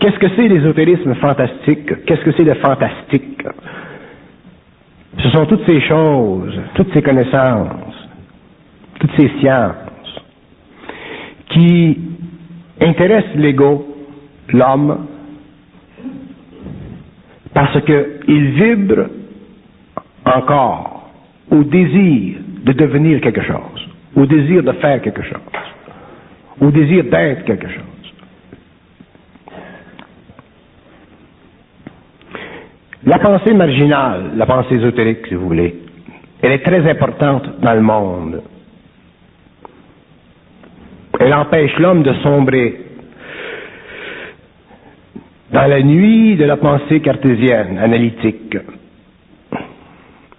Qu'est-ce que c'est l'ésotérisme fantastique? Qu'est-ce que c'est le fantastique? Ce sont toutes ces choses, toutes ces connaissances, toutes ces sciences qui intéressent l'ego, l'homme, parce qu'il vibre encore au désir de devenir quelque chose, au désir de faire quelque chose, au désir d'être quelque chose. La pensée marginale, la pensée ésotérique, si vous voulez, elle est très importante dans le monde. Elle empêche l'homme de sombrer dans la nuit de la pensée cartésienne, analytique.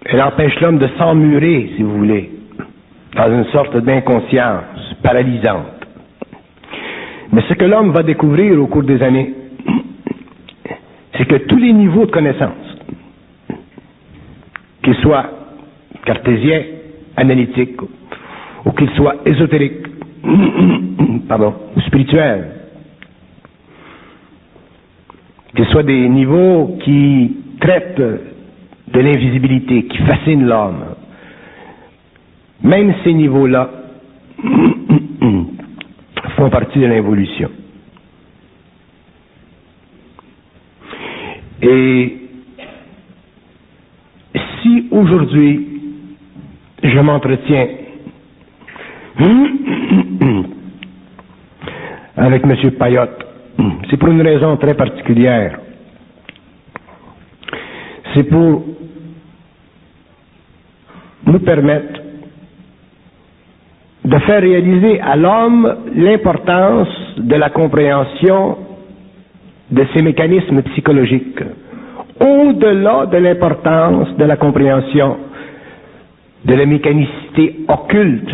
Elle empêche l'homme de s'emmurer, si vous voulez, dans une sorte d'inconscience paralysante. Mais ce que l'homme va découvrir au cours des années, c'est que tous les niveaux de connaissance, qu'ils soient cartésiens, analytiques, ou qu'ils soient ésotériques, ou spirituels, qu'ils soient des niveaux qui traitent de l'invisibilité, qui fascinent l'homme, même ces niveaux-là font partie de l'évolution. Et si aujourd'hui je m'entretiens avec M. Payotte, c'est pour une raison très particulière. C'est pour nous permettre de faire réaliser à l'homme l'importance de la compréhension de ces mécanismes psychologiques, au-delà de l'importance de la compréhension de la mécanicité occulte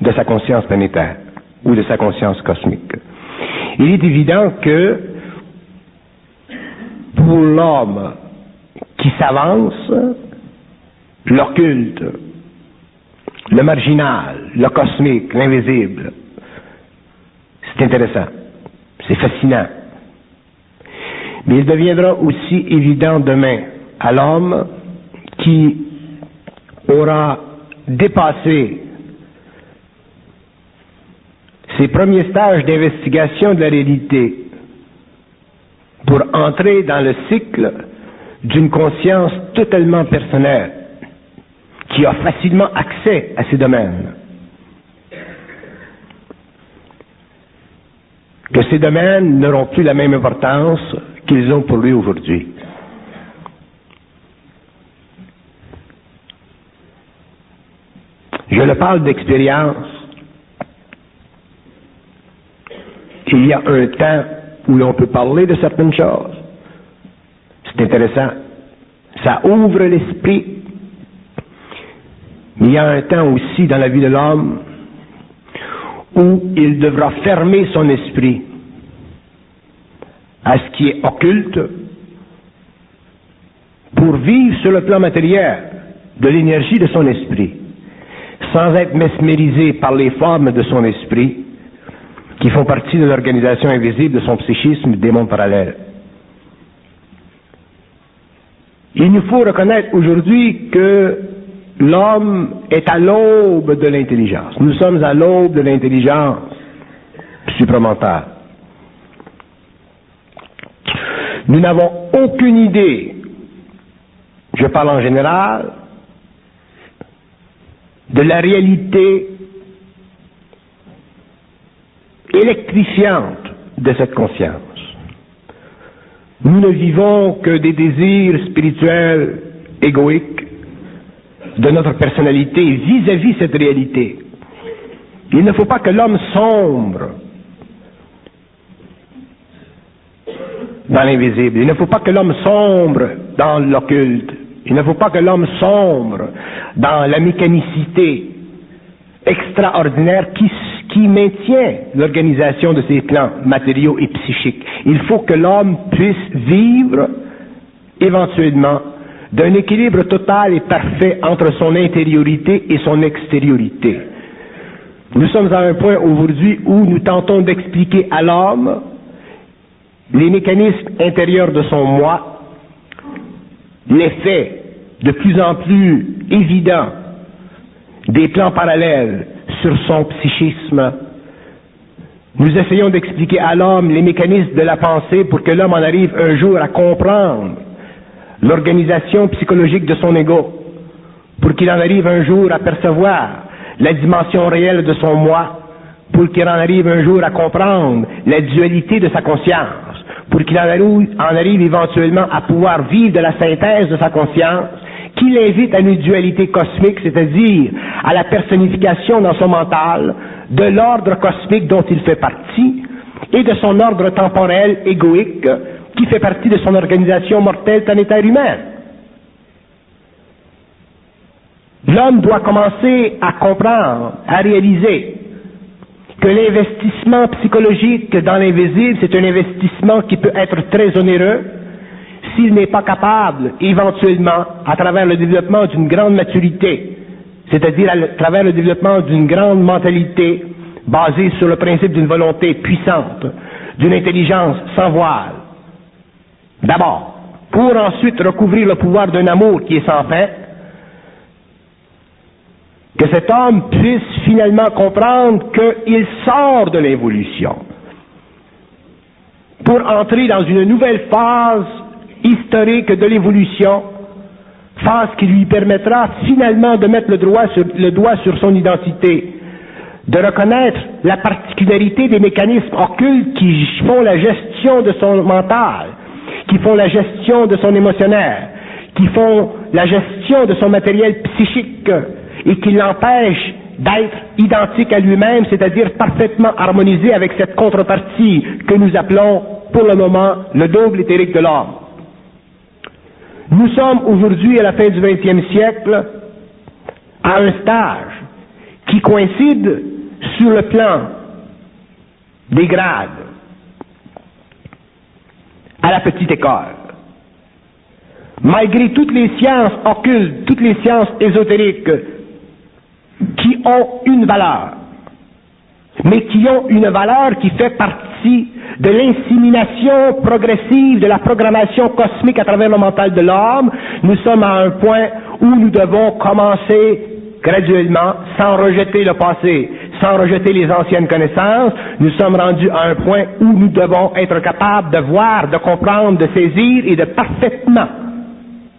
de sa conscience planétaire ou de sa conscience cosmique. Il est évident que pour l'homme qui s'avance, l'occulte, le marginal, le cosmique, l'invisible, c'est intéressant, c'est fascinant. Mais il deviendra aussi évident demain à l'homme qui aura dépassé ses premiers stages d'investigation de la réalité pour entrer dans le cycle d'une conscience totalement personnelle qui a facilement accès à ces domaines. Que ces domaines n'auront plus la même importance qu'ils ont pour lui aujourd'hui. Je le parle d'expérience. Il y a un temps où l'on peut parler de certaines choses. C'est intéressant. Ça ouvre l'esprit. Mais il y a un temps aussi dans la vie de l'homme où il devra fermer son esprit à ce qui est occulte pour vivre sur le plan matériel de l'énergie de son esprit, sans être mesmérisé par les formes de son esprit qui font partie de l'organisation invisible de son psychisme des mondes parallèles. Il nous faut reconnaître aujourd'hui que l'homme est à l'aube de l'intelligence. Nous sommes à l'aube de l'intelligence supramentale. Nous n'avons aucune idée, je parle en général, de la réalité électrifiante de cette conscience. Nous ne vivons que des désirs spirituels égoïques de notre personnalité vis-à-vis cette réalité. Il ne faut pas que l'homme sombre dans l'invisible. Il ne faut pas que l'homme sombre dans l'occulte. Il ne faut pas que l'homme sombre dans la mécanicité extraordinaire qui maintient l'organisation de ces plans matériaux et psychiques. Il faut que l'homme puisse vivre éventuellement d'un équilibre total et parfait entre son intériorité et son extériorité. Nous sommes à un point aujourd'hui où nous tentons d'expliquer à l'homme les mécanismes intérieurs de son moi, l'effet de plus en plus évident des plans parallèles sur son psychisme. Nous essayons d'expliquer à l'homme les mécanismes de la pensée pour que l'homme en arrive un jour à comprendre l'organisation psychologique de son ego, pour qu'il en arrive un jour à percevoir la dimension réelle de son moi, pour qu'il en arrive un jour à comprendre la dualité de sa conscience, pour qu'il en arrive éventuellement à pouvoir vivre de la synthèse de sa conscience, qui l'invite à une dualité cosmique, c'est-à-dire à la personnification dans son mental de l'ordre cosmique dont il fait partie et de son ordre temporel égoïque qui fait partie de son organisation mortelle planétaire humaine. L'homme doit commencer à comprendre, à réaliser que l'investissement psychologique dans l'invisible, c'est un investissement qui peut être très onéreux s'il n'est pas capable, éventuellement, à travers le développement d'une grande maturité, c'est-à-dire à travers le développement d'une grande mentalité basée sur le principe d'une volonté puissante, d'une intelligence sans voile, d'abord, pour ensuite recouvrir le pouvoir d'un amour qui est sans fin, que cet homme puisse finalement comprendre qu'il sort de l'évolution pour entrer dans une nouvelle phase historique de l'évolution, phase qui lui permettra finalement de mettre le doigt sur son identité, de reconnaître la particularité des mécanismes occultes qui font la gestion de son mental, qui font la gestion de son émotionnel, qui font la gestion de son matériel psychique et qui l'empêchent d'être identique à lui-même, c'est-à-dire parfaitement harmonisé avec cette contrepartie que nous appelons pour le moment le double éthérique de l'homme. Nous sommes aujourd'hui à la fin du XXe siècle à un stage qui coïncide sur le plan des grades à la petite école. Malgré toutes les sciences occultes, toutes les sciences ésotériques qui ont une valeur, mais qui ont une valeur qui fait partie de l'insémination progressive de la programmation cosmique à travers le mental de l'homme, nous sommes à un point où nous devons commencer graduellement, sans rejeter le passé, sans rejeter les anciennes connaissances, nous sommes rendus à un point où nous devons être capables de voir, de comprendre, de saisir et de parfaitement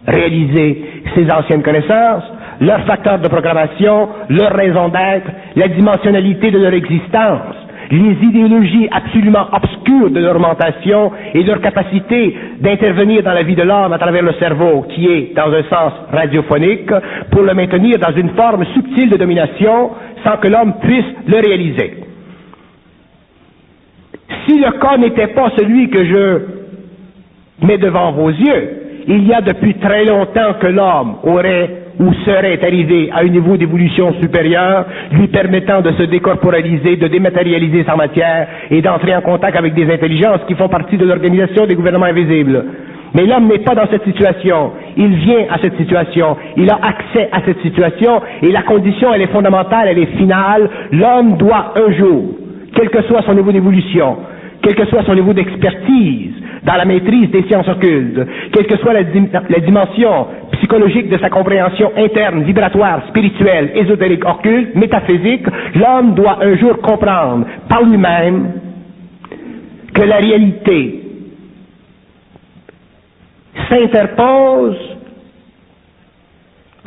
réaliser ces anciennes connaissances, leurs facteurs de programmation, leur raison d'être, la dimensionnalité de leur existence, les idéologies absolument obscures de leur mentation et leur capacité d'intervenir dans la vie de l'homme à travers le cerveau, qui est dans un sens radiophonique, pour le maintenir dans une forme subtile de domination sans que l'homme puisse le réaliser. Si le cas n'était pas celui que je mets devant vos yeux, il y a depuis très longtemps que l'homme aurait ou serait arrivé à un niveau d'évolution supérieur, lui permettant de se décorporaliser, de dématérialiser sa matière et d'entrer en contact avec des intelligences qui font partie de l'organisation des gouvernements invisibles. Mais l'homme n'est pas dans cette situation. Il vient à cette situation. Il a accès à cette situation et la condition, elle est fondamentale, elle est finale. L'homme doit un jour, quel que soit son niveau d'évolution, quel que soit son niveau d'expertise dans la maîtrise des sciences occultes, quelle que soit la dimension psychologique de sa compréhension interne, vibratoire, spirituelle, ésotérique, occulte, métaphysique, l'homme doit un jour comprendre par lui-même que la réalité s'interpose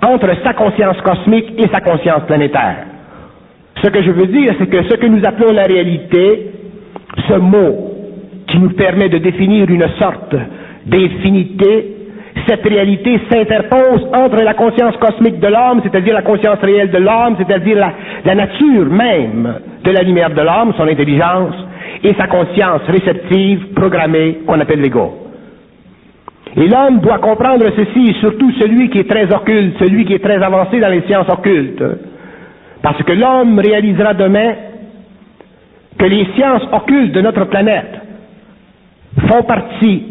entre sa conscience cosmique et sa conscience planétaire. Ce que je veux dire, c'est que ce que nous appelons la réalité, ce mot qui nous permet de définir une sorte d'infinité, cette réalité s'interpose entre la conscience cosmique de l'homme, c'est-à-dire la conscience réelle de l'homme, c'est-à-dire la nature même de la lumière de l'homme, son intelligence, et sa conscience réceptive, programmée, qu'on appelle l'ego. Et l'homme doit comprendre ceci, surtout celui qui est très occulte, celui qui est très avancé dans les sciences occultes. Parce que l'homme réalisera demain que les sciences occultes de notre planète font partie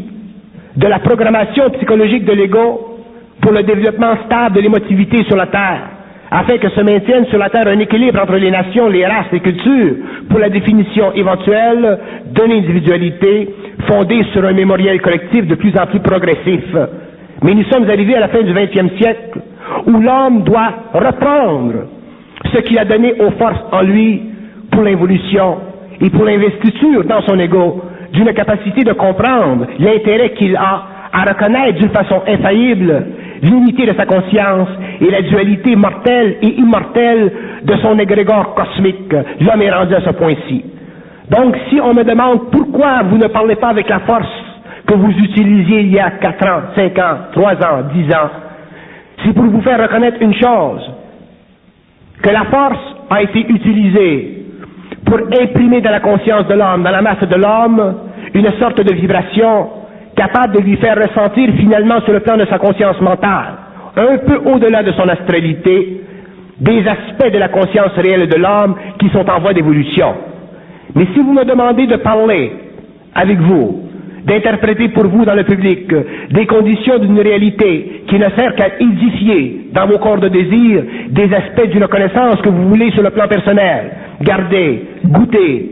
de la programmation psychologique de l'ego pour le développement stable de l'émotivité sur la Terre, afin que se maintienne sur la Terre un équilibre entre les nations, les races, les cultures, pour la définition éventuelle de l'individualité fondée sur un mémoriel collectif de plus en plus progressif. Mais nous sommes arrivés à la fin du XXe siècle où l'homme doit reprendre ce qu'il a donné aux forces en lui pour l'involution et pour l'investiture dans son ego d'une capacité de comprendre l'intérêt qu'il a à reconnaître d'une façon infaillible l'unité de sa conscience et la dualité mortelle et immortelle de son égrégore cosmique. L'homme est rendu à ce point-ci. Donc, si on me demande pourquoi vous ne parlez pas avec la force que vous utilisiez il y a 4 ans, 5 ans, 3 ans, 10 ans, c'est pour vous faire reconnaître une chose, que la force a été utilisée pour imprimer dans la conscience de l'homme, dans la masse de l'homme, une sorte de vibration capable de lui faire ressentir finalement sur le plan de sa conscience mentale, un peu au-delà de son astralité, des aspects de la conscience réelle de l'homme qui sont en voie d'évolution. Mais si vous me demandez de parler avec vous, d'interpréter pour vous dans le public des conditions d'une réalité qui ne sert qu'à édifier dans vos corps de désir des aspects d'une connaissance que vous voulez sur le plan personnel, garder, goûter,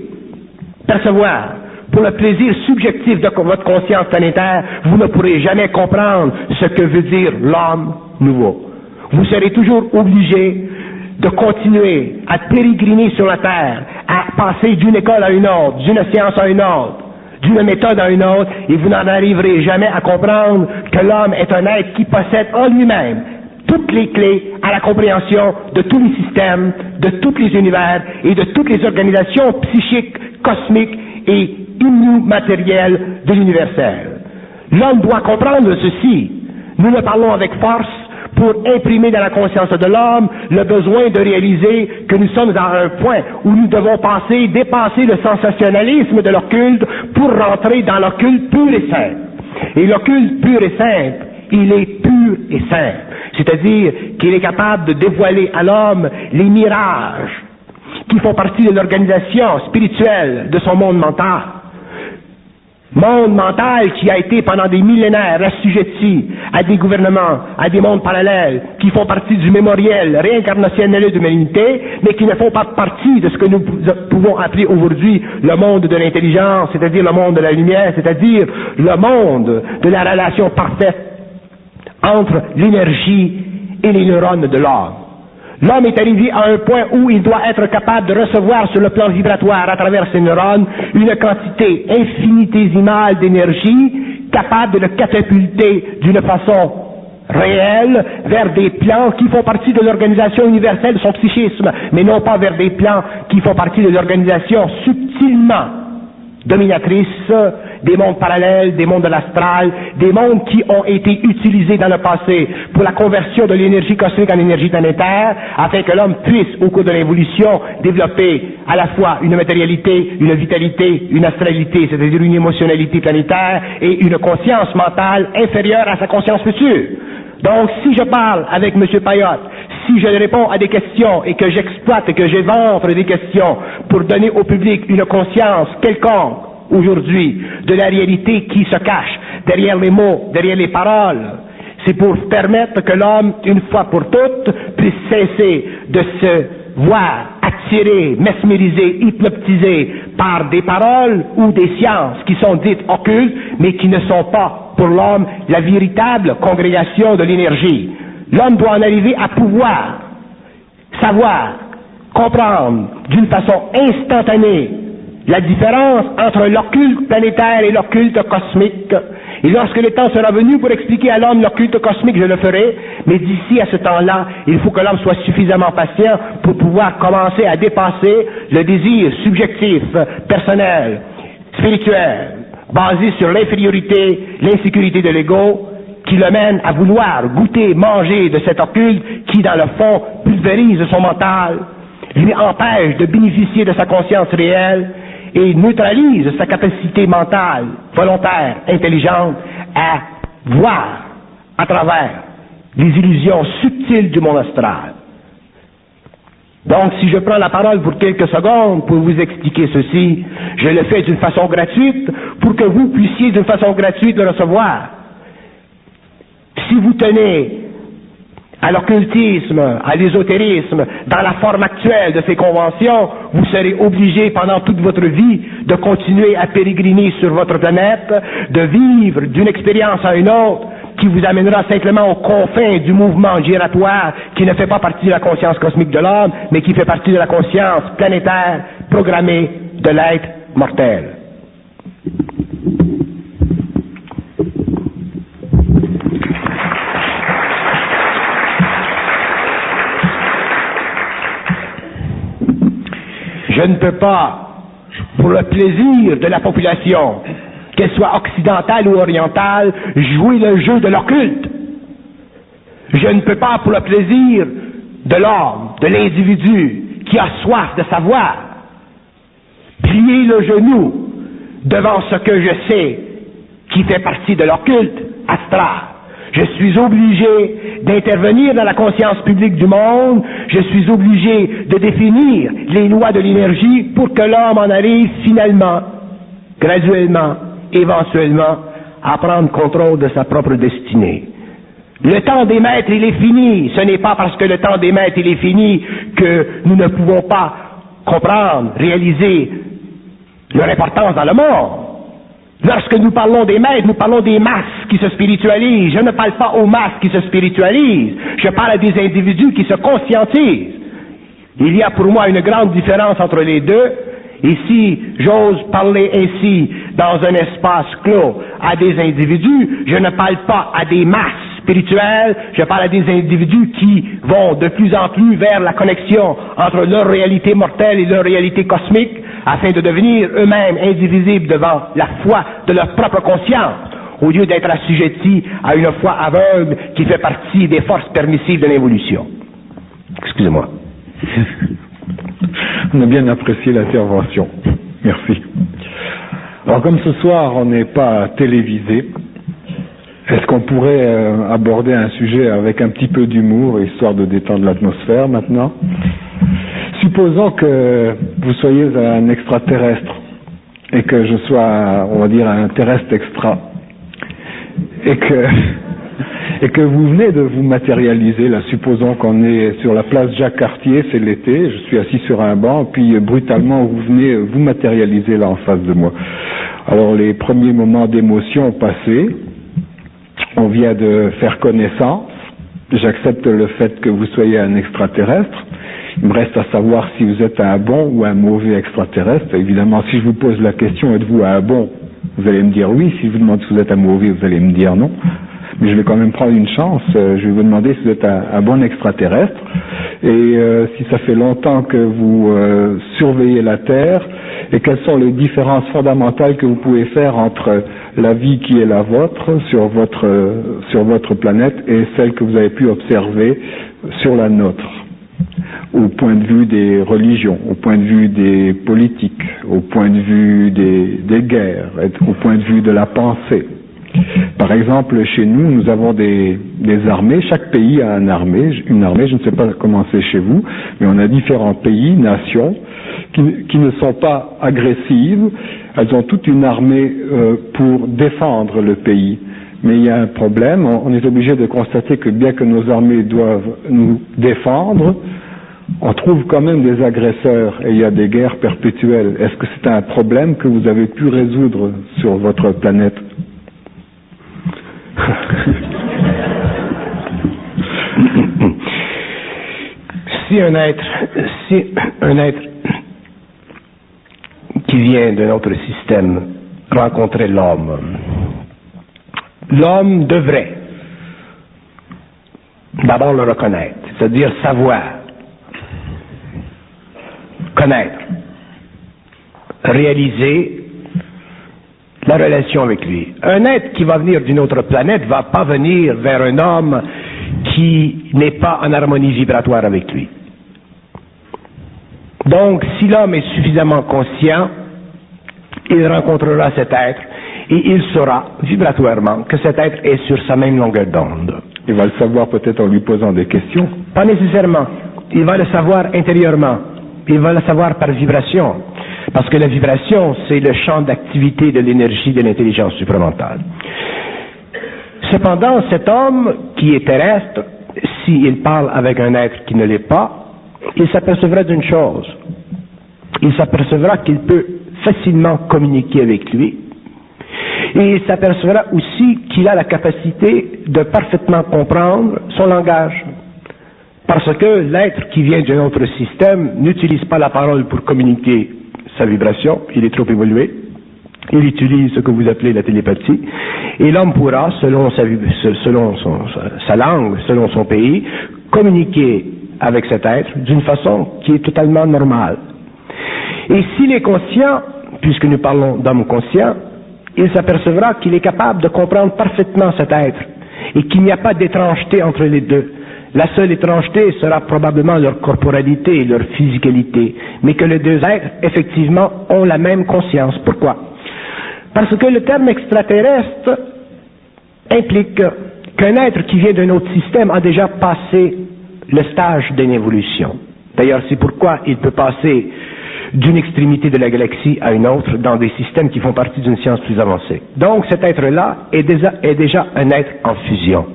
percevoir, pour le plaisir subjectif de votre conscience planétaire, vous ne pourrez jamais comprendre ce que veut dire l'homme nouveau. Vous serez toujours obligé de continuer à pérégriner sur la Terre, à passer d'une école à une autre, d'une science à une autre, d'une méthode à une autre, et vous n'en arriverez jamais à comprendre que l'homme est un être qui possède en lui-même toutes les clés à la compréhension de tous les systèmes, de tous les univers et de toutes les organisations psychiques, cosmiques et immatérielles de l'universel. L'homme doit comprendre ceci. Nous le parlons avec force pour imprimer dans la conscience de l'homme le besoin de réaliser que nous sommes à un point où nous devons dépasser le sensationnalisme de l'occulte pour rentrer dans l'occulte pur et simple. Et l'occulte pur et simple, il est pur et simple. C'est-à-dire qu'il est capable de dévoiler à l'homme les mirages qui font partie de l'organisation spirituelle de son monde mental. Monde mental qui a été pendant des millénaires assujetti à des gouvernements, à des mondes parallèles, qui font partie du mémoriel réincarnationnel de l'humanité, mais qui ne font pas partie de ce que nous pouvons appeler aujourd'hui le monde de l'intelligence, c'est-à-dire le monde de la lumière, c'est-à-dire le monde de la relation parfaite entre l'énergie et les neurones de l'homme. L'homme est arrivé à un point où il doit être capable de recevoir sur le plan vibratoire à travers ses neurones une quantité infinitésimale d'énergie capable de le catapulter d'une façon réelle vers des plans qui font partie de l'organisation universelle de son psychisme, mais non pas vers des plans qui font partie de l'organisation subtilement dominatrice des mondes parallèles, des mondes de l'astral, des mondes qui ont été utilisés dans le passé pour la conversion de l'énergie cosmique en énergie planétaire, afin que l'homme puisse, au cours de l'évolution, développer à la fois une matérialité, une vitalité, une astralité, c'est-à-dire une émotionnalité planétaire et une conscience mentale inférieure à sa conscience future. Donc, si je parle avec M. Payotte, si je réponds à des questions et que j'exploite et que j'éventre des questions pour donner au public une conscience quelconque, aujourd'hui, de la réalité qui se cache derrière les mots, derrière les paroles, c'est pour permettre que l'homme, une fois pour toutes, puisse cesser de se voir attiré, mesmérisé, hypnotisé par des paroles ou des sciences qui sont dites occultes, mais qui ne sont pas, pour l'homme, la véritable congrégation de l'énergie. L'homme doit en arriver à pouvoir savoir, comprendre d'une façon instantanée la différence entre l'occulte planétaire et l'occulte cosmique. Et lorsque le temps sera venu pour expliquer à l'homme l'occulte cosmique, je le ferai, mais d'ici à ce temps-là, il faut que l'homme soit suffisamment patient pour pouvoir commencer à dépasser le désir subjectif, personnel, spirituel, basé sur l'infériorité, l'insécurité de l'ego, qui le mène à vouloir goûter, manger de cet occulte qui, dans le fond, pulvérise son mental, lui empêche de bénéficier de sa conscience réelle et neutralise sa capacité mentale, volontaire, intelligente à voir à travers les illusions subtiles du monde astral. Donc, si je prends la parole pour quelques secondes pour vous expliquer ceci, je le fais d'une façon gratuite pour que vous puissiez d'une façon gratuite le recevoir. Si vous tenez à l'occultisme, à l'ésotérisme, dans la forme actuelle de ces conventions, vous serez obligé pendant toute votre vie de continuer à pérégriner sur votre planète, de vivre d'une expérience à une autre, qui vous amènera simplement aux confins du mouvement giratoire qui ne fait pas partie de la conscience cosmique de l'homme, mais qui fait partie de la conscience planétaire programmée de l'être mortel. Je ne peux pas, pour le plaisir de la population, qu'elle soit occidentale ou orientale, jouer le jeu de l'occulte. Je ne peux pas, pour le plaisir de l'homme, de l'individu qui a soif de savoir, plier le genou devant ce que je sais qui fait partie de l'occulte astral. Je suis obligé d'intervenir dans la conscience publique du monde, je suis obligé de définir les lois de l'énergie pour que l'homme en arrive finalement, graduellement, éventuellement, à prendre contrôle de sa propre destinée. Le temps des maîtres, il est fini. Ce n'est pas parce que le temps des maîtres, il est fini que nous ne pouvons pas comprendre, réaliser leur importance dans le monde. Lorsque nous parlons des maîtres, nous parlons des masses qui se spiritualisent. Je ne parle pas aux masses qui se spiritualisent. Je parle à des individus qui se conscientisent. Il y a pour moi une grande différence entre les deux. Et si j'ose parler ainsi dans un espace clos à des individus, je ne parle pas à des masses spirituelles, je parle à des individus qui vont de plus en plus vers la connexion entre leur réalité mortelle et leur réalité cosmique, afin de devenir eux-mêmes indivisibles devant la foi de leur propre conscience, au lieu d'être assujettis à une foi aveugle qui fait partie des forces permissives de l'évolution. Excusez-moi. On a bien apprécié l'intervention. Merci. Alors comme ce soir on n'est pas télévisé, est-ce qu'on pourrait aborder un sujet avec un petit peu d'humour, histoire de détendre l'atmosphère maintenant? Supposons que vous soyez un extraterrestre et que je sois, on va dire, un terrestre extra, et que vous venez de vous matérialiser. Là, supposons qu'on est sur la place Jacques-Cartier, c'est l'été, je suis assis sur un banc, puis brutalement vous venez vous matérialiser là en face de moi. Alors les premiers moments d'émotion ont passé, on vient de faire connaissance, j'accepte le fait que vous soyez un extraterrestre. Il me reste à savoir si vous êtes un bon ou un mauvais extraterrestre. Évidemment, si je vous pose la question, êtes-vous un bon? Vous allez me dire oui. Si je vous demande si vous êtes un mauvais, vous allez me dire non. Mais je vais quand même prendre une chance. Je vais vous demander si vous êtes un bon extraterrestre. Et si ça fait longtemps que vous surveillez la Terre, et quelles sont les différences fondamentales que vous pouvez faire entre la vie qui est la vôtre sur votre planète et celle que vous avez pu observer sur la nôtre, au point de vue des religions, au point de vue des politiques, au point de vue des guerres, au point de vue de la pensée. Par exemple, chez nous, nous avons des armées, chaque pays a une armée, je ne sais pas comment c'est chez vous, mais on a différents pays, nations, qui ne sont pas agressives, elles ont toute une armée pour défendre le pays. Mais il y a un problème, on est obligé de constater que bien que nos armées doivent nous défendre, on trouve quand même des agresseurs et il y a des guerres perpétuelles. Est-ce que c'est un problème que vous avez pu résoudre sur votre planète? Si un être qui vient de notre système rencontrait l'homme devrait d'abord le reconnaître, c'est-à-dire savoir, connaître, réaliser la relation avec lui. Un être qui va venir d'une autre planète va pas venir vers un homme qui n'est pas en harmonie vibratoire avec lui. Donc, si l'homme est suffisamment conscient, il rencontrera cet être et il saura vibratoirement que cet être est sur sa même longueur d'onde. Il va le savoir peut-être en lui posant des questions. Pas nécessairement. Il va le savoir intérieurement. Il va le savoir par vibration. Parce que la vibration, c'est le champ d'activité de l'énergie de l'intelligence supramentale. Cependant, cet homme qui est terrestre, s'il parle avec un être qui ne l'est pas, il s'apercevra d'une chose. Il s'apercevra qu'il peut facilement communiquer avec lui. Et il s'apercevra aussi qu'il a la capacité de parfaitement comprendre son langage. Parce que l'être qui vient d'un autre système n'utilise pas la parole pour communiquer sa vibration, il est trop évolué. Il utilise ce que vous appelez la télépathie. Et l'homme pourra, selon sa langue, selon son pays, communiquer avec cet être d'une façon qui est totalement normale. Et s'il est conscient, puisque nous parlons d'homme conscient, il s'apercevra qu'il est capable de comprendre parfaitement cet être et qu'il n'y a pas d'étrangeté entre les deux. La seule étrangeté sera probablement leur corporalité et leur physicalité, mais que les deux êtres, effectivement, ont la même conscience. Pourquoi? Parce que le terme extraterrestre implique qu'un être qui vient d'un autre système a déjà passé le stage d'une évolution. D'ailleurs, c'est pourquoi il peut passer d'une extrémité de la galaxie à une autre dans des systèmes qui font partie d'une science plus avancée. Donc cet être-là est déjà un être en fusion.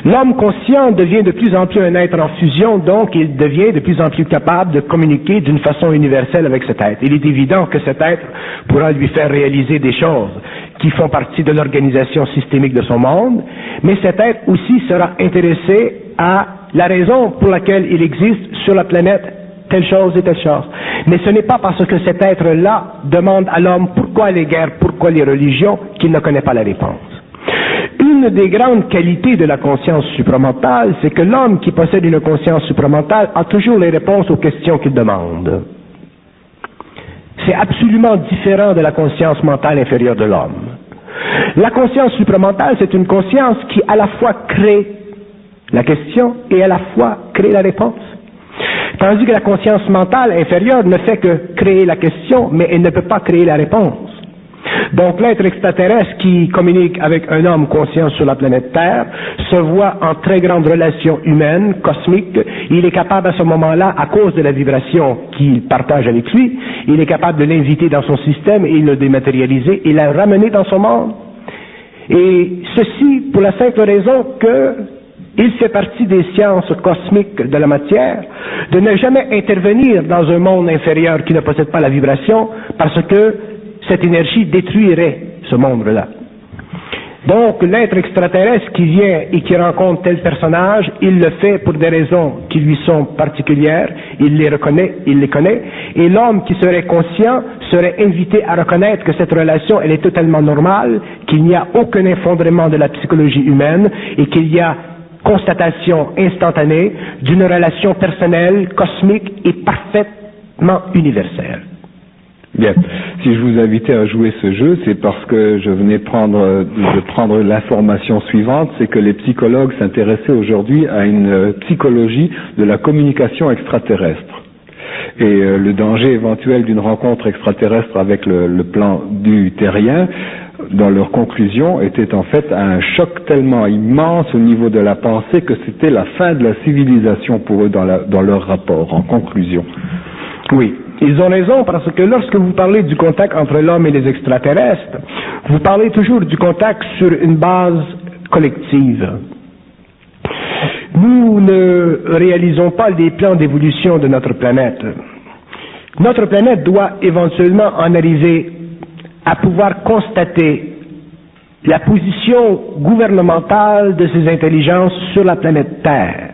L'homme conscient devient de plus en plus un être en fusion, donc il devient de plus en plus capable de communiquer d'une façon universelle avec cet être. Il est évident que cet être pourra lui faire réaliser des choses qui font partie de l'organisation systémique de son monde, mais cet être aussi sera intéressé à la raison pour laquelle il existe sur la planète telle chose et telle chose. Mais ce n'est pas parce que cet être-là demande à l'homme pourquoi les guerres, pourquoi les religions, qu'il ne connaît pas la réponse. Une des grandes qualités de la conscience supramentale, c'est que l'homme qui possède une conscience supramentale a toujours les réponses aux questions qu'il demande. C'est absolument différent de la conscience mentale inférieure de l'homme. La conscience supramentale, c'est une conscience qui à la fois crée la question et à la fois crée la réponse. Tandis que la conscience mentale inférieure ne fait que créer la question, mais elle ne peut pas créer la réponse. Donc l'être extraterrestre qui communique avec un homme conscient sur la planète Terre se voit en très grande relation humaine, cosmique. Il est capable à ce moment-là, à cause de la vibration qu'il partage avec lui, il est capable de l'inviter dans son système et de le dématérialiser et le ramener dans son monde. Et ceci pour la simple raison que il fait partie des sciences cosmiques de la matière, de ne jamais intervenir dans un monde inférieur qui ne possède pas la vibration, parce que cette énergie détruirait ce monde-là. Donc l'être extraterrestre qui vient et qui rencontre tel personnage, il le fait pour des raisons qui lui sont particulières, il les reconnaît, il les connaît, et l'homme qui serait conscient serait invité à reconnaître que cette relation elle est totalement normale, qu'il n'y a aucun effondrement de la psychologie humaine et qu'il y a constatation instantanée d'une relation personnelle, cosmique et parfaitement universelle. Bien. Si je vous invitais à jouer ce jeu, c'est parce que je venais de prendre l'information suivante, c'est que les psychologues s'intéressaient aujourd'hui à une psychologie de la communication extraterrestre. Et le danger éventuel d'une rencontre extraterrestre avec le plan du terrien, dans leur conclusion, était en fait un choc tellement immense au niveau de la pensée que c'était la fin de la civilisation pour eux dans leur rapport, en conclusion. Oui, ils ont raison parce que lorsque vous parlez du contact entre l'homme et les extraterrestres, vous parlez toujours du contact sur une base collective. Nous ne réalisons pas les plans d'évolution de notre planète. Notre planète doit éventuellement en arriver à pouvoir constater la position gouvernementale de ces intelligences sur la planète Terre.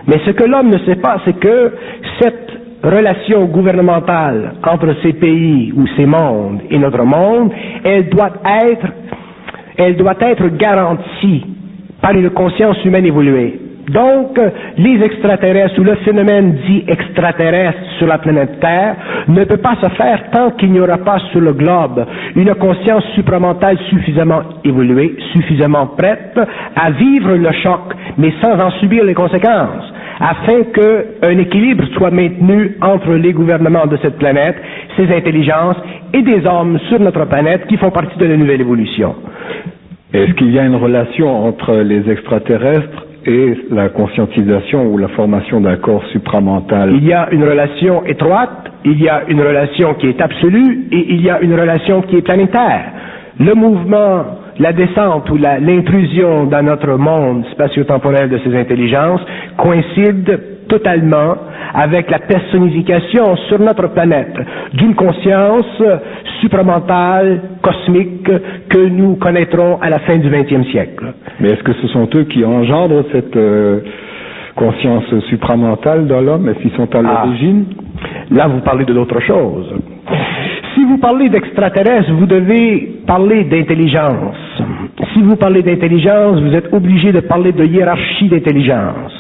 Mais ce que l'homme ne sait pas, c'est que cette relation gouvernementale entre ces pays ou ces mondes et notre monde, elle doit être garantie par une conscience humaine évoluée. Donc, les extraterrestres ou le phénomène dit extraterrestre sur la planète Terre ne peut pas se faire tant qu'il n'y aura pas sur le globe une conscience supramentale suffisamment évoluée, suffisamment prête à vivre le choc, mais sans en subir les conséquences, afin qu'un équilibre soit maintenu entre les gouvernements de cette planète, ses intelligences et des hommes sur notre planète qui font partie de la nouvelle évolution. Est-ce qu'il y a une relation entre les extraterrestres et la conscientisation ou la formation d'un corps supramental? Il y a une relation étroite, il y a une relation qui est absolue et il y a une relation qui est planétaire. Le mouvement, la descente ou l'intrusion dans notre monde spatio-temporel de ces intelligences coïncide totalement avec la personnification sur notre planète d'une conscience supramentale, cosmique, que nous connaîtrons à la fin du XXe siècle. Mais est-ce que ce sont eux qui engendrent cette conscience supramentale dans l'homme? Est-ce qu'ils sont à l'origine? Là, vous parlez de l'autre chose. Si vous parlez d'extraterrestres, vous devez parler d'intelligence. Si vous parlez d'intelligence, vous êtes obligé de parler de hiérarchie d'intelligence.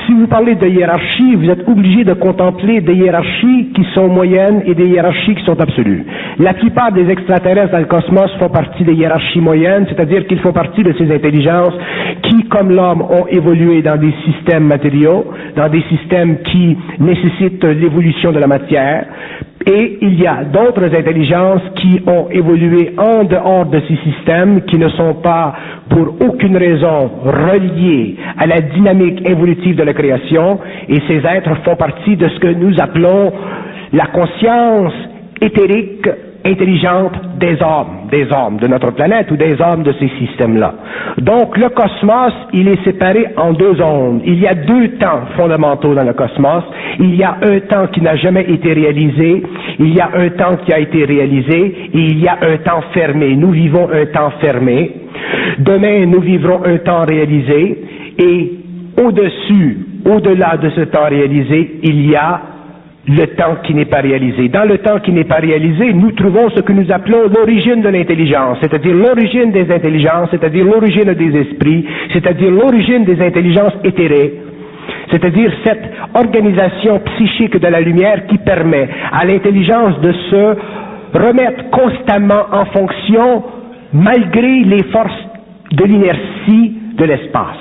Si vous parlez de hiérarchie, vous êtes obligé de contempler des hiérarchies qui sont moyennes et des hiérarchies qui sont absolues. La plupart des extraterrestres dans le cosmos font partie des hiérarchies moyennes, c'est-à-dire qu'ils font partie de ces intelligences qui, comme l'homme, ont évolué dans des systèmes matériaux, dans des systèmes qui nécessitent l'évolution de la matière. Et il y a d'autres intelligences qui ont évolué en dehors de ces systèmes, qui ne sont pas pour aucune raison reliés à la dynamique évolutive de la création, et ces êtres font partie de ce que nous appelons la conscience éthérique intelligente des hommes de notre planète ou des hommes de ces systèmes-là. Donc le cosmos, il est séparé en deux ondes. Il y a deux temps fondamentaux dans le cosmos. Il y a un temps qui n'a jamais été réalisé, il y a un temps qui a été réalisé, et il y a un temps fermé. Nous vivons un temps fermé. Demain, nous vivrons un temps réalisé, et au-dessus, au-delà de ce temps réalisé, il y a le temps qui n'est pas réalisé. Dans le temps qui n'est pas réalisé, nous trouvons ce que nous appelons l'origine de l'intelligence, c'est-à-dire l'origine des intelligences, c'est-à-dire l'origine des esprits, c'est-à-dire l'origine des intelligences éthérées, c'est-à-dire cette organisation psychique de la lumière qui permet à l'intelligence de se remettre constamment en fonction malgré les forces de l'inertie de l'espace.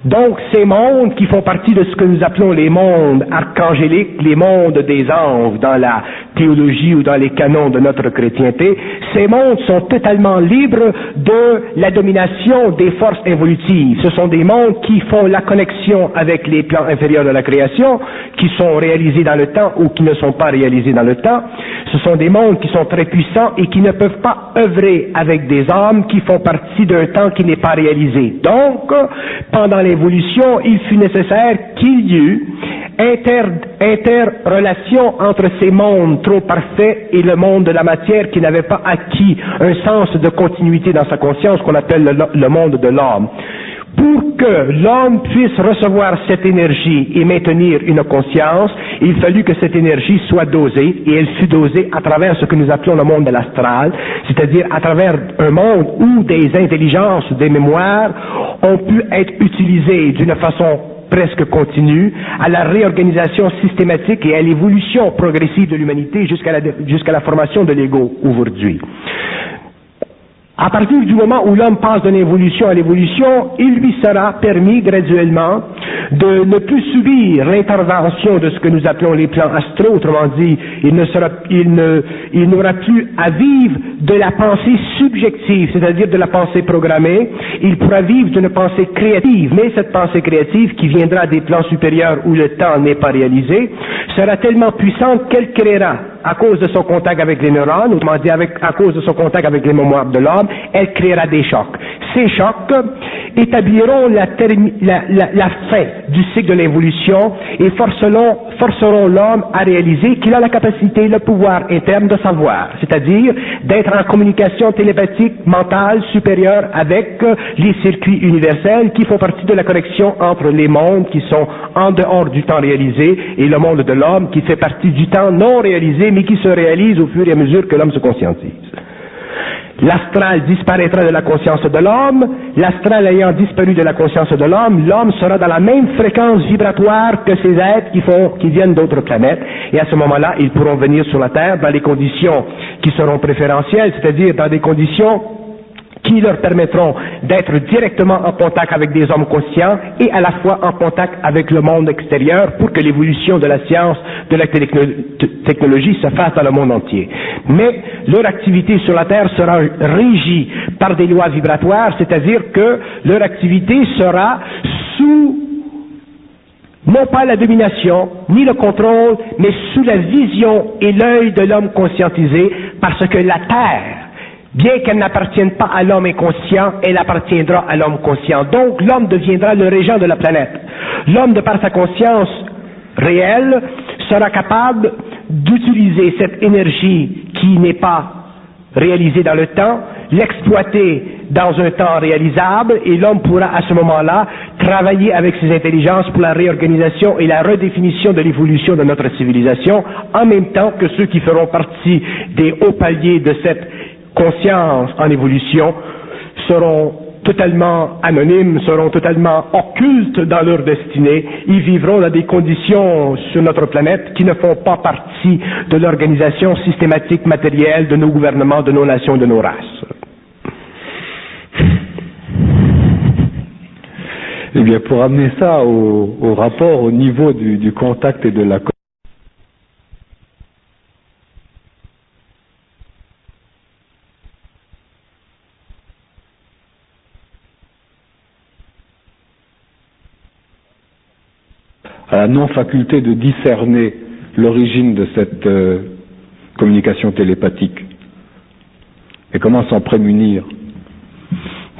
Donc, ces mondes qui font partie de ce que nous appelons les mondes archangéliques, les mondes des anges dans la théologie ou dans les canons de notre chrétienté, ces mondes sont totalement libres de la domination des forces évolutives. Ce sont des mondes qui font la connexion avec les plans inférieurs de la création, qui sont réalisés dans le temps ou qui ne sont pas réalisés dans le temps. Ce sont des mondes qui sont très puissants et qui ne peuvent pas œuvrer avec des hommes qui font partie d'un temps qui n'est pas réalisé. Donc, pendant l'évolution, il fut nécessaire qu'il y eut interrelation entre ces mondes trop parfaits et le monde de la matière qui n'avait pas acquis un sens de continuité dans sa conscience qu'on appelle le monde de l'homme. Pour que l'homme puisse recevoir cette énergie et maintenir une conscience, il fallut que cette énergie soit dosée, et elle fut dosée à travers ce que nous appelons le monde de l'astral, c'est-à-dire à travers un monde où des intelligences, des mémoires ont pu être utilisées d'une façon presque continue à la réorganisation systématique et à l'évolution progressive de l'humanité jusqu'à la formation de l'ego aujourd'hui. À partir du moment où l'homme passe d'une évolution à l'évolution, il lui sera permis graduellement de ne plus subir l'intervention de ce que nous appelons les plans astraux, autrement dit, il n'aura plus à vivre de la pensée subjective, c'est-à-dire de la pensée programmée, il pourra vivre d'une pensée créative, mais cette pensée créative qui viendra des plans supérieurs où le temps n'est pas réalisé, sera tellement puissante qu'elle créera, à cause de son contact avec les neurones, autrement dit à cause de son contact avec les mémoires de l'homme, elle créera des chocs. Ces chocs établiront la fin du cycle de l'évolution et forceront l'homme à réaliser qu'il a la capacité, le pouvoir interne de savoir, c'est-à-dire d'être en communication télépathique, mentale, supérieure avec les circuits universels qui font partie de la connexion entre les mondes qui sont en dehors du temps réalisé et le monde de l'homme qui fait partie du temps non réalisé mais qui se réalise au fur et à mesure que l'homme se conscientise. L'astral disparaîtra de la conscience de l'homme, l'astral ayant disparu de la conscience de l'homme, l'homme sera dans la même fréquence vibratoire que ces êtres qui viennent d'autres planètes, et à ce moment-là, ils pourront venir sur la Terre dans les conditions qui seront préférentielles, c'est-à-dire dans des conditions qui leur permettront d'être directement en contact avec des hommes conscients et à la fois en contact avec le monde extérieur pour que l'évolution de la science, de la technologie se fasse dans le monde entier. Mais leur activité sur la Terre sera régie par des lois vibratoires, c'est-à-dire que leur activité sera sous non pas la domination, ni le contrôle, mais sous la vision et l'œil de l'homme conscientisé, parce que la Terre bien qu'elle n'appartienne pas à l'homme inconscient, elle appartiendra à l'homme conscient. Donc l'homme deviendra le régent de la planète. L'homme, de par sa conscience réelle, sera capable d'utiliser cette énergie qui n'est pas réalisée dans le temps, l'exploiter dans un temps réalisable, et l'homme pourra à ce moment-là travailler avec ses intelligences pour la réorganisation et la redéfinition de l'évolution de notre civilisation, en même temps que ceux qui feront partie des hauts paliers de cette conscience en évolution seront totalement anonymes, seront totalement occultes dans leur destinée. Ils vivront dans des conditions sur notre planète qui ne font pas partie de l'organisation systématique matérielle de nos gouvernements, de nos nations, de nos races. Eh bien, pour amener ça au rapport, au niveau du contact et de la à la non-faculté de discerner l'origine de cette communication télépathique. Et comment s'en prémunir?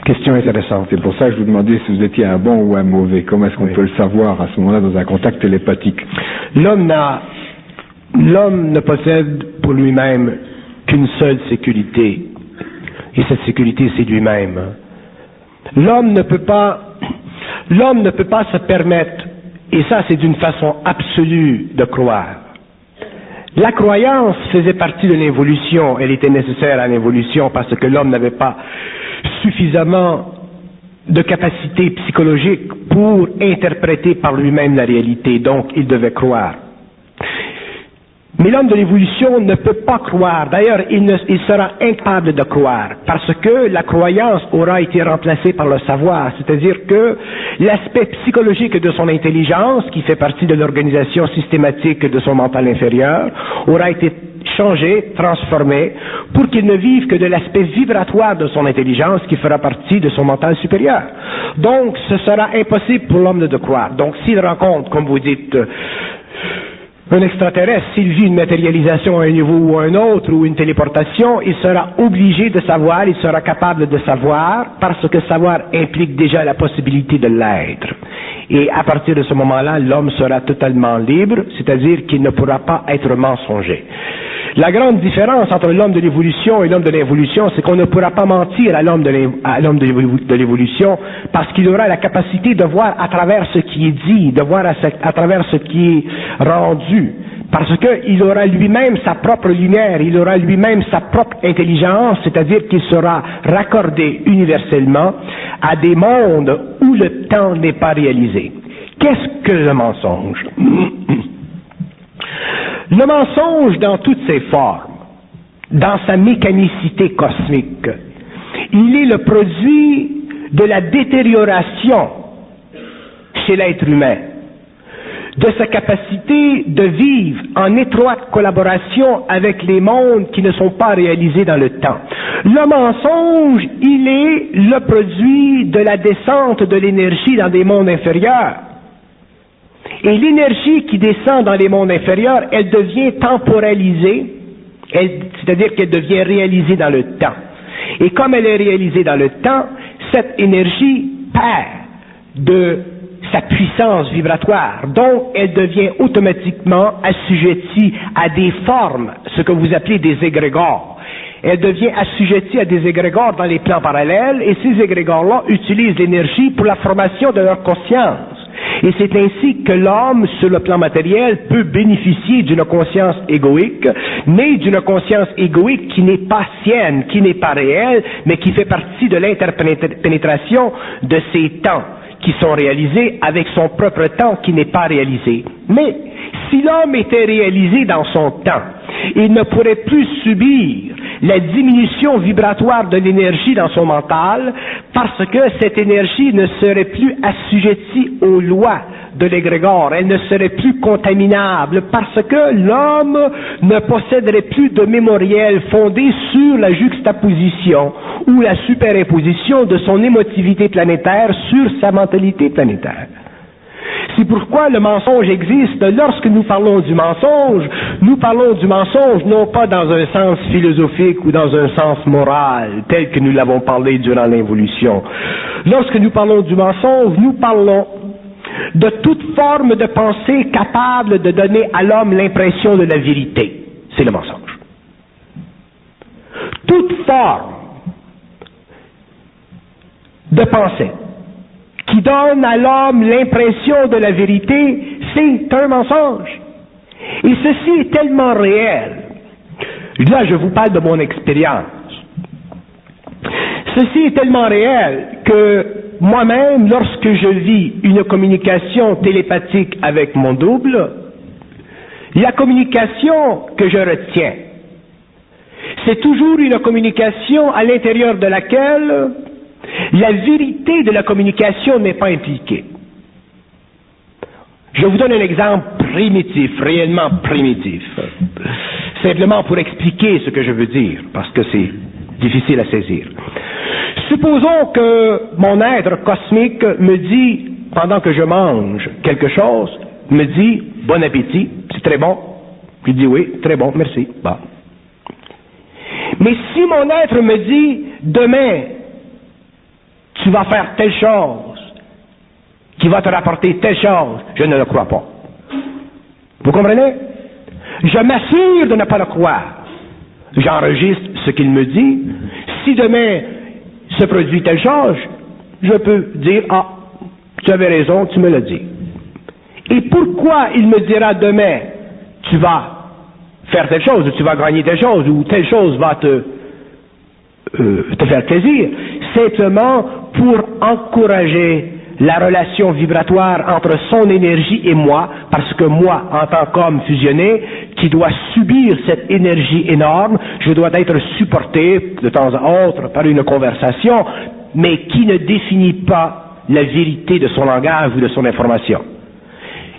Question intéressante. C'est pour ça que je vous demandais si vous étiez un bon ou un mauvais. Comment est-ce qu'on peut le savoir à ce moment-là dans un contact télépathique? L'homme ne possède pour lui-même qu'une seule sécurité. Et cette sécurité, c'est lui-même. L'homme ne peut pas se permettre, et ça c'est d'une façon absolue de croire. La croyance faisait partie de l'évolution, elle était nécessaire à l'évolution parce que l'homme n'avait pas suffisamment de capacité psychologique pour interpréter par lui-même la réalité, donc il devait croire. Mais l'homme de l'évolution ne peut pas croire. D'ailleurs, il sera incapable de croire parce que la croyance aura été remplacée par le savoir. C'est-à-dire que l'aspect psychologique de son intelligence, qui fait partie de l'organisation systématique de son mental inférieur, aura été changé, transformé, pour qu'il ne vive que de l'aspect vibratoire de son intelligence qui fera partie de son mental supérieur. Donc, ce sera impossible pour l'homme de croire. Donc, s'il rencontre, comme vous dites, un extraterrestre, s'il vit une matérialisation à un niveau ou à un autre, ou une téléportation, il sera obligé de savoir, il sera capable de savoir, parce que savoir implique déjà la possibilité de l'être. Et à partir de ce moment-là, l'homme sera totalement libre, c'est-à-dire qu'il ne pourra pas être mensonger. La grande différence entre l'homme de l'évolution et l'homme de l'involution, c'est qu'on ne pourra pas mentir à l'homme de l'évolution parce qu'il aura la capacité de voir à travers ce qui est dit, de voir à travers ce qui est rendu. Parce qu'il aura lui-même sa propre lumière, il aura lui-même sa propre intelligence, c'est-à-dire qu'il sera raccordé universellement à des mondes où le temps n'est pas réalisé. Qu'est-ce que le mensonge? Le mensonge dans toutes ses formes, dans sa mécanicité cosmique, il est le produit de la détérioration chez l'être humain, de sa capacité de vivre en étroite collaboration avec les mondes qui ne sont pas réalisés dans le temps. Le mensonge, il est le produit de la descente de l'énergie dans des mondes inférieurs. Et l'énergie qui descend dans les mondes inférieurs, elle devient temporalisée, c'est-à-dire qu'elle devient réalisée dans le temps. Et comme elle est réalisée dans le temps, cette énergie perd de sa puissance vibratoire. Donc, elle devient automatiquement assujettie à des formes, ce que vous appelez des égrégores. Elle devient assujettie à des égrégores dans les plans parallèles, et ces égrégores-là utilisent l'énergie pour la formation de leur conscience. Et c'est ainsi que l'homme, sur le plan matériel, peut bénéficier d'une conscience égoïque, mais d'une conscience égoïque qui n'est pas sienne, qui n'est pas réelle, mais qui fait partie de l'interpénétration de ces temps qui sont réalisés avec son propre temps qui n'est pas réalisé. Mais si l'homme était réalisé dans son temps, il ne pourrait plus subir la diminution vibratoire de l'énergie dans son mental parce que cette énergie ne serait plus assujettie aux lois de l'égrégore, elle ne serait plus contaminable parce que l'homme ne posséderait plus de mémoriel fondé sur la juxtaposition ou la superimposition de son émotivité planétaire sur sa mentalité planétaire. C'est pourquoi le mensonge existe. Lorsque nous parlons du mensonge non pas dans un sens philosophique ou dans un sens moral, tel que nous l'avons parlé durant l'évolution. Lorsque nous parlons du mensonge, nous parlons de toute forme de pensée capable de donner à l'homme l'impression de la vérité. C'est le mensonge. Toute forme de pensée qui donne à l'homme l'impression de la vérité, c'est un mensonge. Et ceci est tellement réel. Là, je vous parle de mon expérience. Ceci est tellement réel que moi-même, lorsque je vis une communication télépathique avec mon double, la communication que je retiens, c'est toujours une communication à l'intérieur de laquelle la vérité de la communication n'est pas impliquée. Je vous donne un exemple primitif, réellement primitif, simplement pour expliquer ce que je veux dire, parce que c'est difficile à saisir. Supposons que mon être cosmique me dit, pendant que je mange quelque chose, me dit « bon appétit, c'est très bon ». Je dis « oui, très bon, merci ». Bon. Mais si mon être me dit « demain, tu vas faire telle chose, qui va te rapporter telle chose », je ne le crois pas. Vous comprenez? Je m'assure de ne pas le croire. J'enregistre ce qu'il me dit. Si demain se produit telle chose, je peux dire « ah, tu avais raison, tu me l'as dit ». Et pourquoi il me dira demain « tu vas faire telle chose, ou tu vas gagner telle chose, ou telle chose va te faire plaisir », simplement pour encourager la relation vibratoire entre son énergie et moi, parce que moi, en tant qu'homme fusionné, qui doit subir cette énergie énorme, je dois être supporté de temps à autre par une conversation, mais qui ne définit pas la vérité de son langage ou de son information.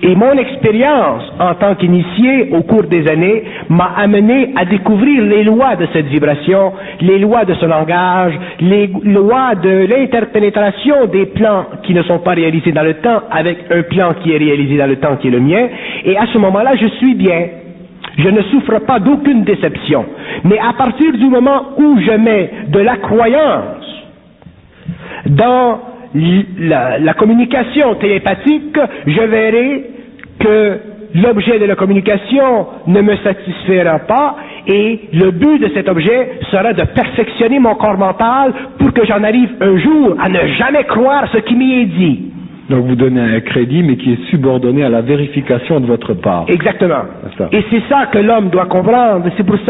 Et mon expérience en tant qu'initié au cours des années m'a amené à découvrir les lois de cette vibration, les lois de ce langage, les lois de l'interpénétration des plans qui ne sont pas réalisés dans le temps avec un plan qui est réalisé dans le temps qui est le mien. Et à ce moment-là, je suis bien. Je ne souffre pas d'aucune déception. Mais à partir du moment où je mets de la croyance dans la communication télépathique, je verrai que l'objet de la communication ne me satisfera pas et le but de cet objet sera de perfectionner mon corps mental pour que j'en arrive un jour à ne jamais croire ce qui m'y est dit. Donc vous donnez un crédit, mais qui est subordonné à la vérification de votre part. Exactement. C'est ça. Et c'est ça que l'homme doit comprendre. C'est pour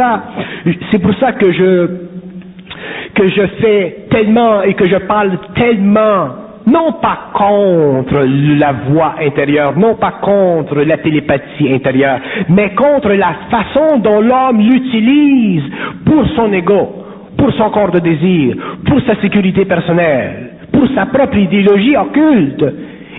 ça que je fais tellement et que je parle tellement, non pas contre la voix intérieure, non pas contre la télépathie intérieure, mais contre la façon dont l'homme l'utilise pour son ego, pour son corps de désir, pour sa sécurité personnelle, pour sa propre idéologie occulte.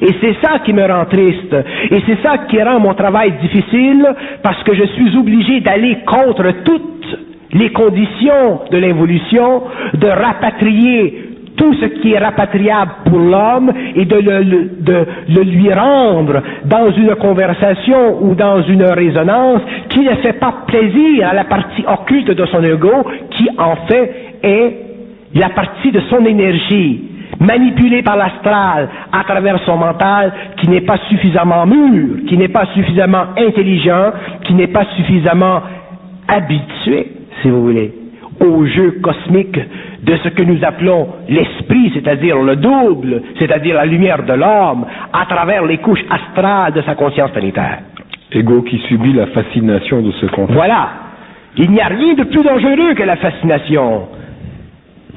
Et c'est ça qui me rend triste. Et c'est ça qui rend mon travail difficile, parce que je suis obligé d'aller contre toutes les conditions de l'évolution, de rapatrier tout ce qui est rapatriable pour l'homme et de le lui rendre dans une conversation ou dans une résonance qui ne fait pas plaisir à la partie occulte de son ego, qui en fait est la partie de son énergie, manipulée par l'astral à travers son mental, qui n'est pas suffisamment mûr, qui n'est pas suffisamment intelligent, qui n'est pas suffisamment habitué, si vous voulez, au jeu cosmique de ce que nous appelons l'esprit, c'est-à-dire le double, c'est-à-dire la lumière de l'homme, à travers les couches astrales de sa conscience planétaire. Ego qui subit la fascination de ce contact. Voilà. Il n'y a rien de plus dangereux que la fascination.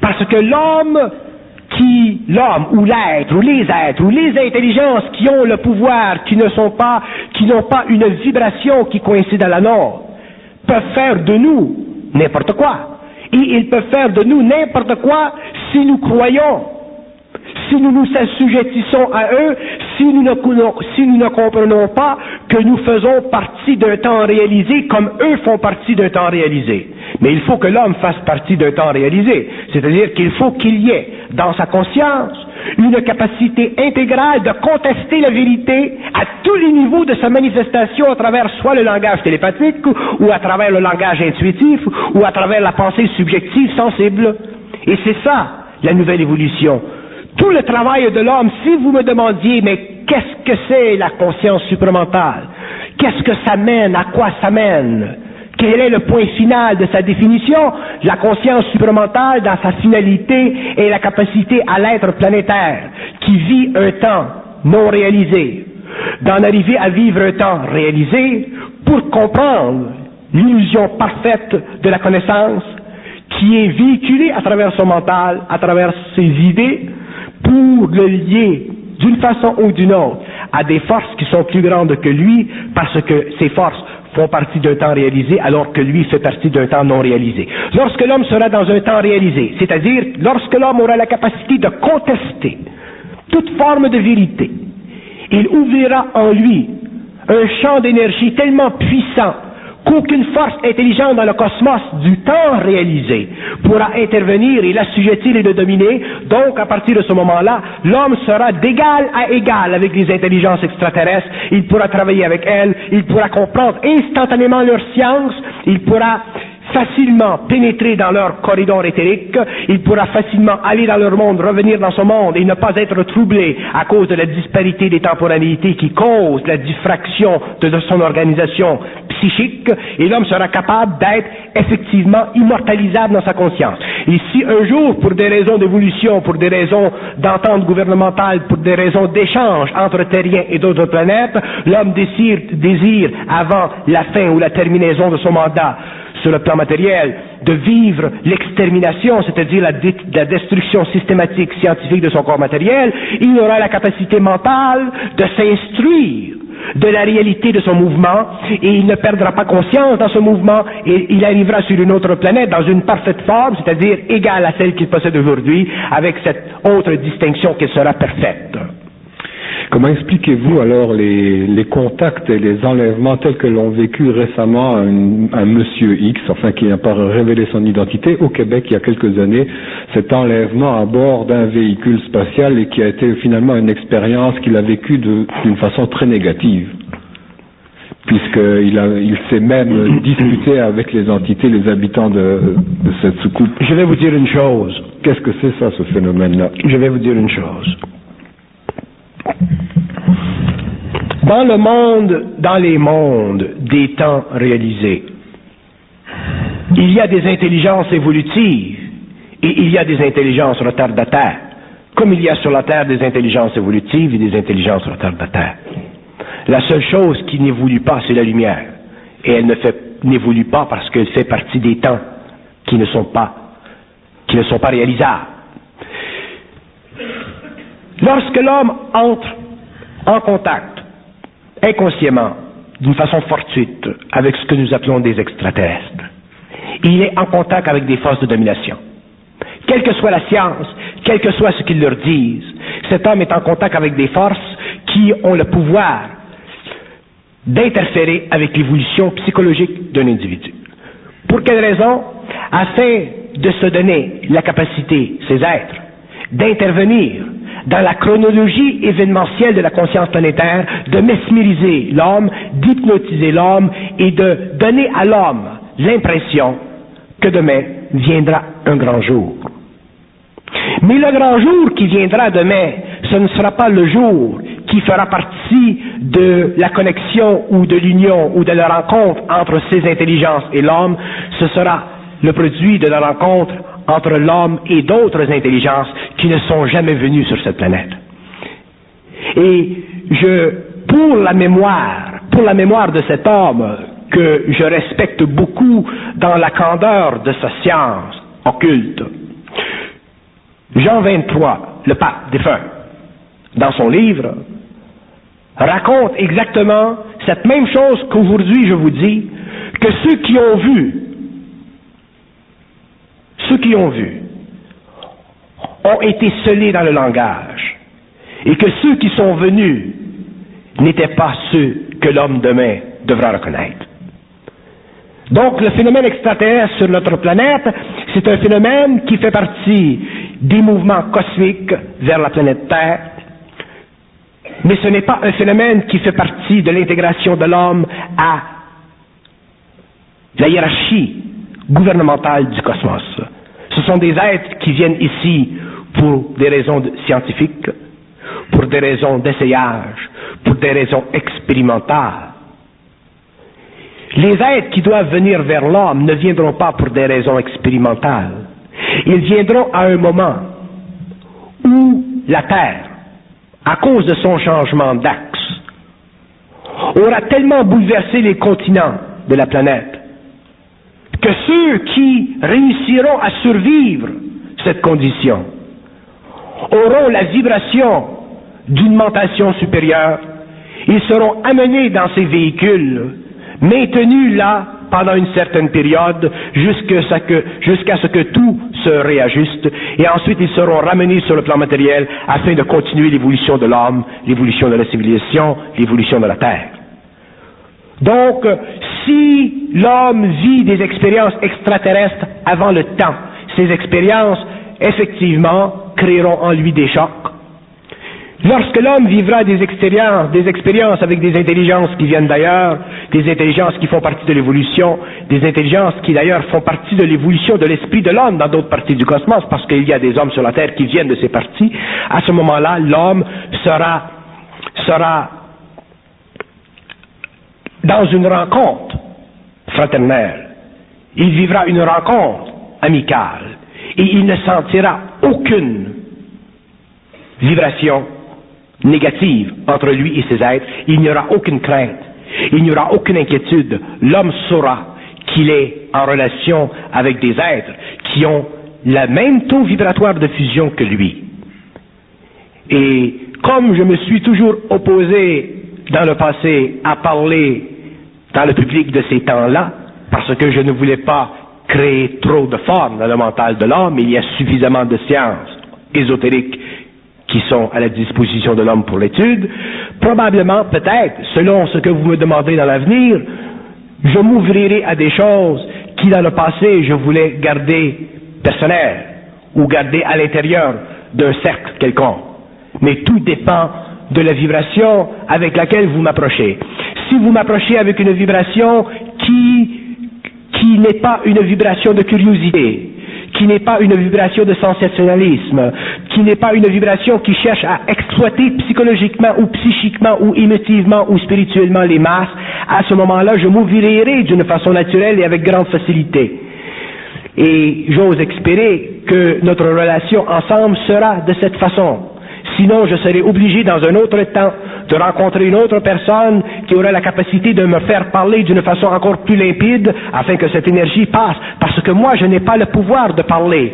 Parce que l'homme ou l'être, ou les êtres, ou les intelligences qui ont le pouvoir, qui n'ont pas une vibration qui coïncide à la nôtre, peuvent faire de nous n'importe quoi. Et ils peuvent faire de nous n'importe quoi si nous croyons, si nous nous assujettissons à eux, si nous ne comprenons pas que nous faisons partie d'un temps réalisé comme eux font partie d'un temps réalisé. Mais il faut que l'homme fasse partie d'un temps réalisé, c'est-à-dire qu'il faut qu'il y ait dans sa conscience une capacité intégrale de contester la vérité à tous les niveaux de sa manifestation à travers soit le langage télépathique, ou à travers le langage intuitif, ou à travers la pensée subjective sensible. Et c'est ça, la nouvelle évolution. Tout le travail de l'homme, si vous me demandiez, mais qu'est-ce que c'est la conscience supramentale? Qu'est-ce que ça mène? À quoi ça mène? Quel est le point final de sa définition? La conscience supramentale, dans sa finalité, est la capacité à l'être planétaire, qui vit un temps non réalisé, d'en arriver à vivre un temps réalisé pour comprendre l'illusion parfaite de la connaissance qui est véhiculée à travers son mental, à travers ses idées, pour le lier d'une façon ou d'une autre à des forces qui sont plus grandes que lui, parce que ces forces font partie d'un temps réalisé, alors que lui fait partie d'un temps non réalisé. Lorsque l'homme sera dans un temps réalisé, c'est-à-dire lorsque l'homme aura la capacité de contester toute forme de vérité, il ouvrira en lui un champ d'énergie tellement puissant qu'aucune force intelligente dans le cosmos du temps réalisé pourra intervenir et l'assujettir et le dominer. Donc, à partir de ce moment-là, l'homme sera d'égal à égal avec les intelligences extraterrestres. Il pourra travailler avec elles, il pourra comprendre instantanément leur science, il pourra facilement pénétrer dans leur corridor éthérique, il pourra facilement aller dans leur monde, revenir dans son monde et ne pas être troublé à cause de la disparité des temporalités qui cause la diffraction de son organisation psychique, et l'homme sera capable d'être effectivement immortalisable dans sa conscience. Et si un jour, pour des raisons d'évolution, pour des raisons d'entente gouvernementale, pour des raisons d'échange entre terriens et d'autres planètes, l'homme désire, avant la fin ou la terminaison de son mandat, sur le plan matériel, de vivre l'extermination, c'est-à-dire la destruction systématique scientifique de son corps matériel, il aura la capacité mentale de s'instruire de la réalité de son mouvement, et il ne perdra pas conscience dans ce mouvement, et il arrivera sur une autre planète dans une parfaite forme, c'est-à-dire égale à celle qu'il possède aujourd'hui, avec cette autre distinction qui sera parfaite. Comment expliquez-vous alors les contacts et les enlèvements tels que l'ont vécu récemment un monsieur X, enfin qui n'a pas révélé son identité, au Québec il y a quelques années, cet enlèvement à bord d'un véhicule spatial et qui a été finalement une expérience qu'il a vécue d'une façon très négative, puisqu'il s'est même disputé avec les entités, les habitants de cette soucoupe. Je vais vous dire une chose. Qu'est-ce que c'est ça, ce phénomène-là? Je vais vous dire une chose. Dans le monde, dans les mondes des temps réalisés, il y a des intelligences évolutives et il y a des intelligences retardataires, comme il y a sur la Terre des intelligences évolutives et des intelligences retardataires. La seule chose qui n'évolue pas, c'est la lumière. Et elle n'évolue pas parce qu'elle fait partie des temps qui ne sont pas réalisables. Lorsque l'homme entre en contact, inconsciemment, d'une façon fortuite, avec ce que nous appelons des extraterrestres, il est en contact avec des forces de domination. Quelle que soit la science, quel que soit ce qu'ils leur disent, cet homme est en contact avec des forces qui ont le pouvoir d'interférer avec l'évolution psychologique d'un individu. Pour quelle raison? Afin de se donner la capacité, ces êtres, d'intervenir dans la chronologie événementielle de la conscience planétaire, de mesmériser l'homme, d'hypnotiser l'homme et de donner à l'homme l'impression que demain viendra un grand jour. Mais le grand jour qui viendra demain, ce ne sera pas le jour qui fera partie de la connexion ou de l'union ou de la rencontre entre ces intelligences et l'homme, ce sera le produit de la rencontre entre l'homme et d'autres intelligences qui ne sont jamais venues sur cette planète. Et pour la mémoire de cet homme que je respecte beaucoup dans la candeur de sa science occulte, Jean 23, le pape défunt, dans son livre, raconte exactement cette même chose qu'aujourd'hui je vous dis, que ceux qui ont vu ont été scellés dans le langage, et que ceux qui sont venus n'étaient pas ceux que l'homme demain devra reconnaître. Donc le phénomène extraterrestre sur notre planète, c'est un phénomène qui fait partie des mouvements cosmiques vers la planète Terre, mais ce n'est pas un phénomène qui fait partie de l'intégration de l'homme à la hiérarchie gouvernementale du cosmos. Ce sont des êtres qui viennent ici pour des raisons scientifiques, pour des raisons d'essayage, pour des raisons expérimentales. Les êtres qui doivent venir vers l'homme ne viendront pas pour des raisons expérimentales. Ils viendront à un moment où la Terre, à cause de son changement d'axe, aura tellement bouleversé les continents de la planète que ceux qui réussiront à survivre cette condition auront la vibration d'une mentation supérieure. Ils seront amenés dans ces véhicules, maintenus là pendant une certaine période, jusqu'à ce que tout se réajuste, et ensuite ils seront ramenés sur le plan matériel afin de continuer l'évolution de l'homme, l'évolution de la civilisation, l'évolution de la Terre. Donc, si l'homme vit des expériences extraterrestres avant le temps, ces expériences, effectivement, créeront en lui des chocs. Lorsque l'homme vivra des expériences avec des intelligences qui viennent d'ailleurs, des intelligences qui font partie de l'évolution, des intelligences qui d'ailleurs font partie de l'évolution de l'esprit de l'homme dans d'autres parties du cosmos, parce qu'il y a des hommes sur la Terre qui viennent de ces parties, à ce moment-là, l'homme sera dans une rencontre fraternelle. Il vivra une rencontre amicale et il ne sentira aucune vibration négative entre lui et ses êtres. Il n'y aura aucune crainte, il n'y aura aucune inquiétude. L'homme saura qu'il est en relation avec des êtres qui ont le même taux vibratoire de fusion que lui. Et comme je me suis toujours opposé dans le passé à parler dans le public de ces temps-là, parce que je ne voulais pas créer trop de formes dans le mental de l'homme, il y a suffisamment de sciences ésotériques qui sont à la disposition de l'homme pour l'étude, probablement, peut-être, selon ce que vous me demandez dans l'avenir, je m'ouvrirai à des choses qui dans le passé je voulais garder personnelles ou garder à l'intérieur d'un cercle quelconque. Mais tout dépend de la vibration avec laquelle vous m'approchez. Si vous m'approchez avec une vibration qui n'est pas une vibration de curiosité, qui n'est pas une vibration de sensationnalisme, qui n'est pas une vibration qui cherche à exploiter psychologiquement ou psychiquement ou émotivement ou spirituellement les masses, à ce moment-là, je m'ouvrirai d'une façon naturelle et avec grande facilité. Et j'ose espérer que notre relation ensemble sera de cette façon. Sinon, je serai obligé dans un autre temps de rencontrer une autre personne qui aura la capacité de me faire parler d'une façon encore plus limpide afin que cette énergie passe. Parce que moi, je n'ai pas le pouvoir de parler.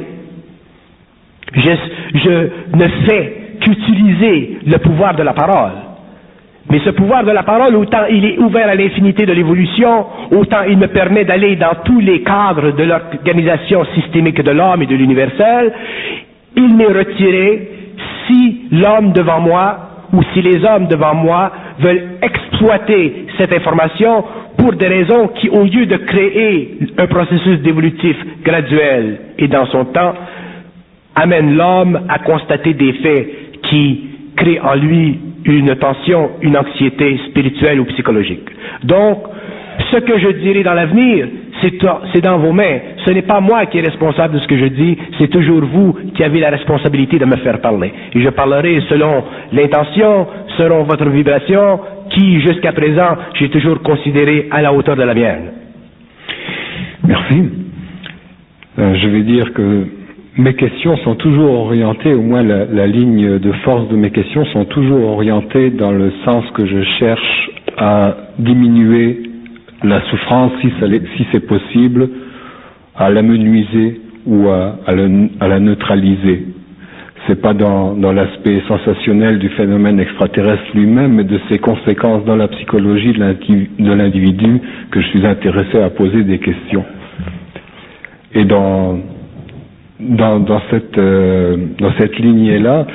Je ne fais qu'utiliser le pouvoir de la parole. Mais ce pouvoir de la parole, autant il est ouvert à l'infinité de l'évolution, autant il me permet d'aller dans tous les cadres de l'organisation systémique de l'homme et de l'universel, il m'est retiré si l'homme devant moi, ou si les hommes devant moi veulent exploiter cette information pour des raisons qui, au lieu de créer un processus d'évolutif graduel et dans son temps, amènent l'homme à constater des faits qui créent en lui une tension, une anxiété spirituelle ou psychologique. Donc, ce que je dirai dans l'avenir, c'est dans vos mains. Ce n'est pas moi qui est responsable de ce que je dis, c'est toujours vous qui avez la responsabilité de me faire parler. Et je parlerai selon l'intention, selon votre vibration, qui jusqu'à présent, j'ai toujours considéré à la hauteur de la mienne. Merci. Je vais dire que mes questions sont toujours orientées, au moins la ligne de force de mes questions sont toujours orientées dans le sens que je cherche à diminuer la souffrance, si c'est possible, à l'amenuiser ou à la neutraliser. C'est pas dans l'aspect sensationnel du phénomène extraterrestre lui-même, mais de ses conséquences dans la psychologie de l'individu que je suis intéressé à poser des questions. Et dans cette lignée-là,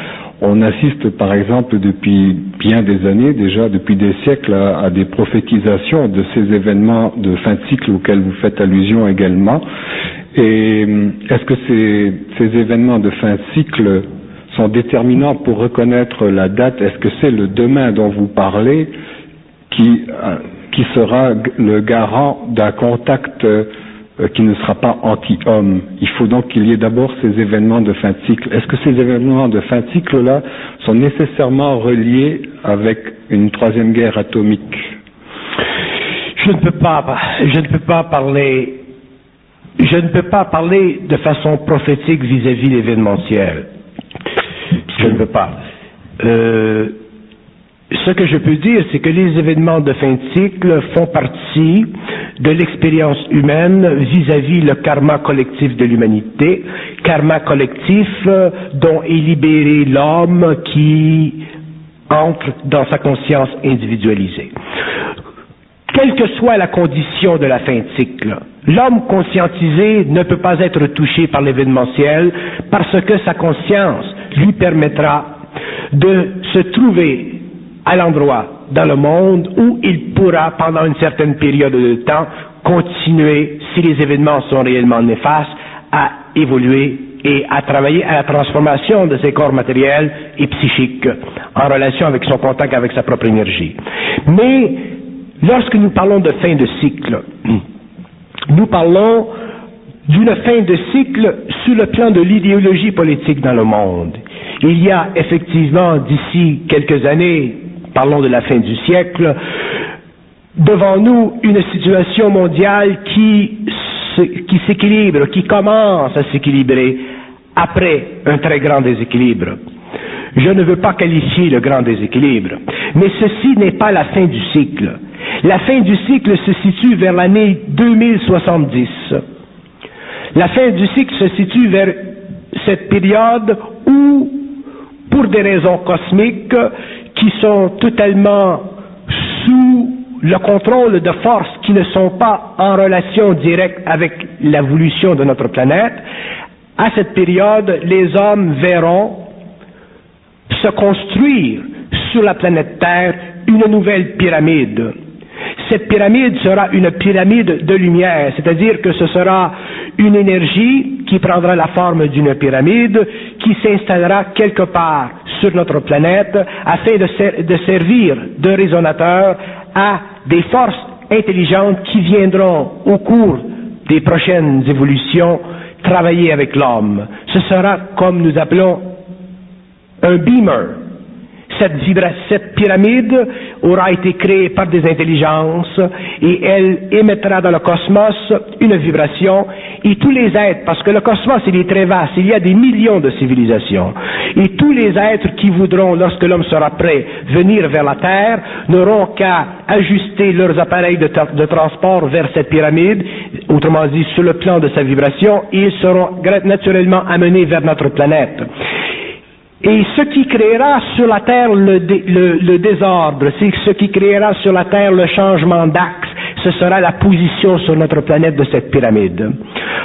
On assiste par exemple depuis bien des années, déjà depuis des siècles, à des prophétisations de ces événements de fin de cycle auxquels vous faites allusion également. Et est-ce que ces événements de fin de cycle sont déterminants pour reconnaître la date? Est-ce que c'est le demain dont vous parlez qui sera le garant d'un contact qui ne sera pas anti-homme? Il faut donc qu'il y ait d'abord ces événements de fin de cycle. Est-ce que ces événements de fin de cycle-là sont nécessairement reliés avec une troisième guerre atomique? Je ne peux pas parler de façon prophétique vis-à-vis l'événementiel. Je ne peux pas. Ce que je peux dire, c'est que les événements de fin de cycle font partie de l'expérience humaine vis-à-vis le karma collectif de l'humanité, karma collectif dont est libéré l'homme qui entre dans sa conscience individualisée. Quelle que soit la condition de la fin de cycle, l'homme conscientisé ne peut pas être touché par l'événementiel parce que sa conscience lui permettra de se trouver à l'endroit dans le monde où il pourra, pendant une certaine période de temps, continuer, si les événements sont réellement néfastes, à évoluer et à travailler à la transformation de ses corps matériels et psychiques en relation avec son contact avec sa propre énergie. Mais lorsque nous parlons de fin de cycle, nous parlons d'une fin de cycle sur le plan de l'idéologie politique dans le monde. Il y a effectivement d'ici quelques années, parlons de la fin du siècle, devant nous une situation mondiale qui s'équilibre, qui commence à s'équilibrer après un très grand déséquilibre. Je ne veux pas qualifier le grand déséquilibre, mais ceci n'est pas la fin du cycle. La fin du cycle se situe vers l'année 2070. La fin du cycle se situe vers cette période où, pour des raisons cosmiques qui sont totalement sous le contrôle de forces qui ne sont pas en relation directe avec l'évolution de notre planète, à cette période, les hommes verront se construire sur la planète Terre une nouvelle pyramide. Cette pyramide sera une pyramide de lumière, c'est-à-dire que ce sera une énergie qui prendra la forme d'une pyramide, qui s'installera quelque part sur notre planète afin de servir de résonateur à des forces intelligentes qui viendront au cours des prochaines évolutions travailler avec l'homme. Ce sera comme nous appelons un beamer. Cette pyramide aura été créée par des intelligences et elle émettra dans le cosmos une vibration et tous les êtres, parce que le cosmos il est très vaste, il y a des millions de civilisations et tous les êtres qui voudront, lorsque l'homme sera prêt, venir vers la Terre, n'auront qu'à ajuster leurs appareils de transport vers cette pyramide, autrement dit sur le plan de sa vibration, et ils seront naturellement amenés vers notre planète. Et ce qui créera sur la Terre le désordre, c'est ce qui créera sur la Terre le changement d'axe, ce sera la position sur notre planète de cette pyramide.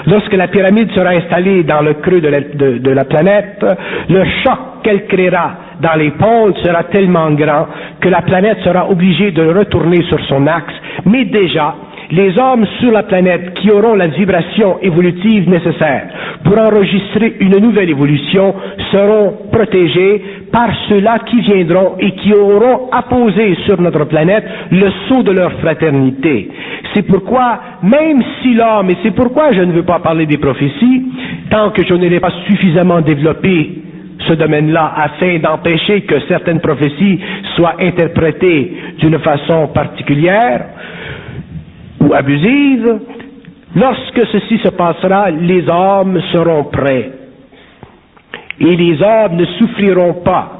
Lorsque la pyramide sera installée dans le creux de la planète, le choc qu'elle créera dans les pôles sera tellement grand que la planète sera obligée de retourner sur son axe, mais déjà, les hommes sur la planète qui auront la vibration évolutive nécessaire pour enregistrer une nouvelle évolution seront protégés par ceux-là qui viendront et qui auront apposé sur notre planète le sceau de leur fraternité. C'est pourquoi, même si l'homme, et c'est pourquoi je ne veux pas parler des prophéties, tant que je ne l'ai pas suffisamment développé ce domaine-là afin d'empêcher que certaines prophéties soient interprétées d'une façon particulière, ou abusive, lorsque ceci se passera, les hommes seront prêts. Et les hommes ne souffriront pas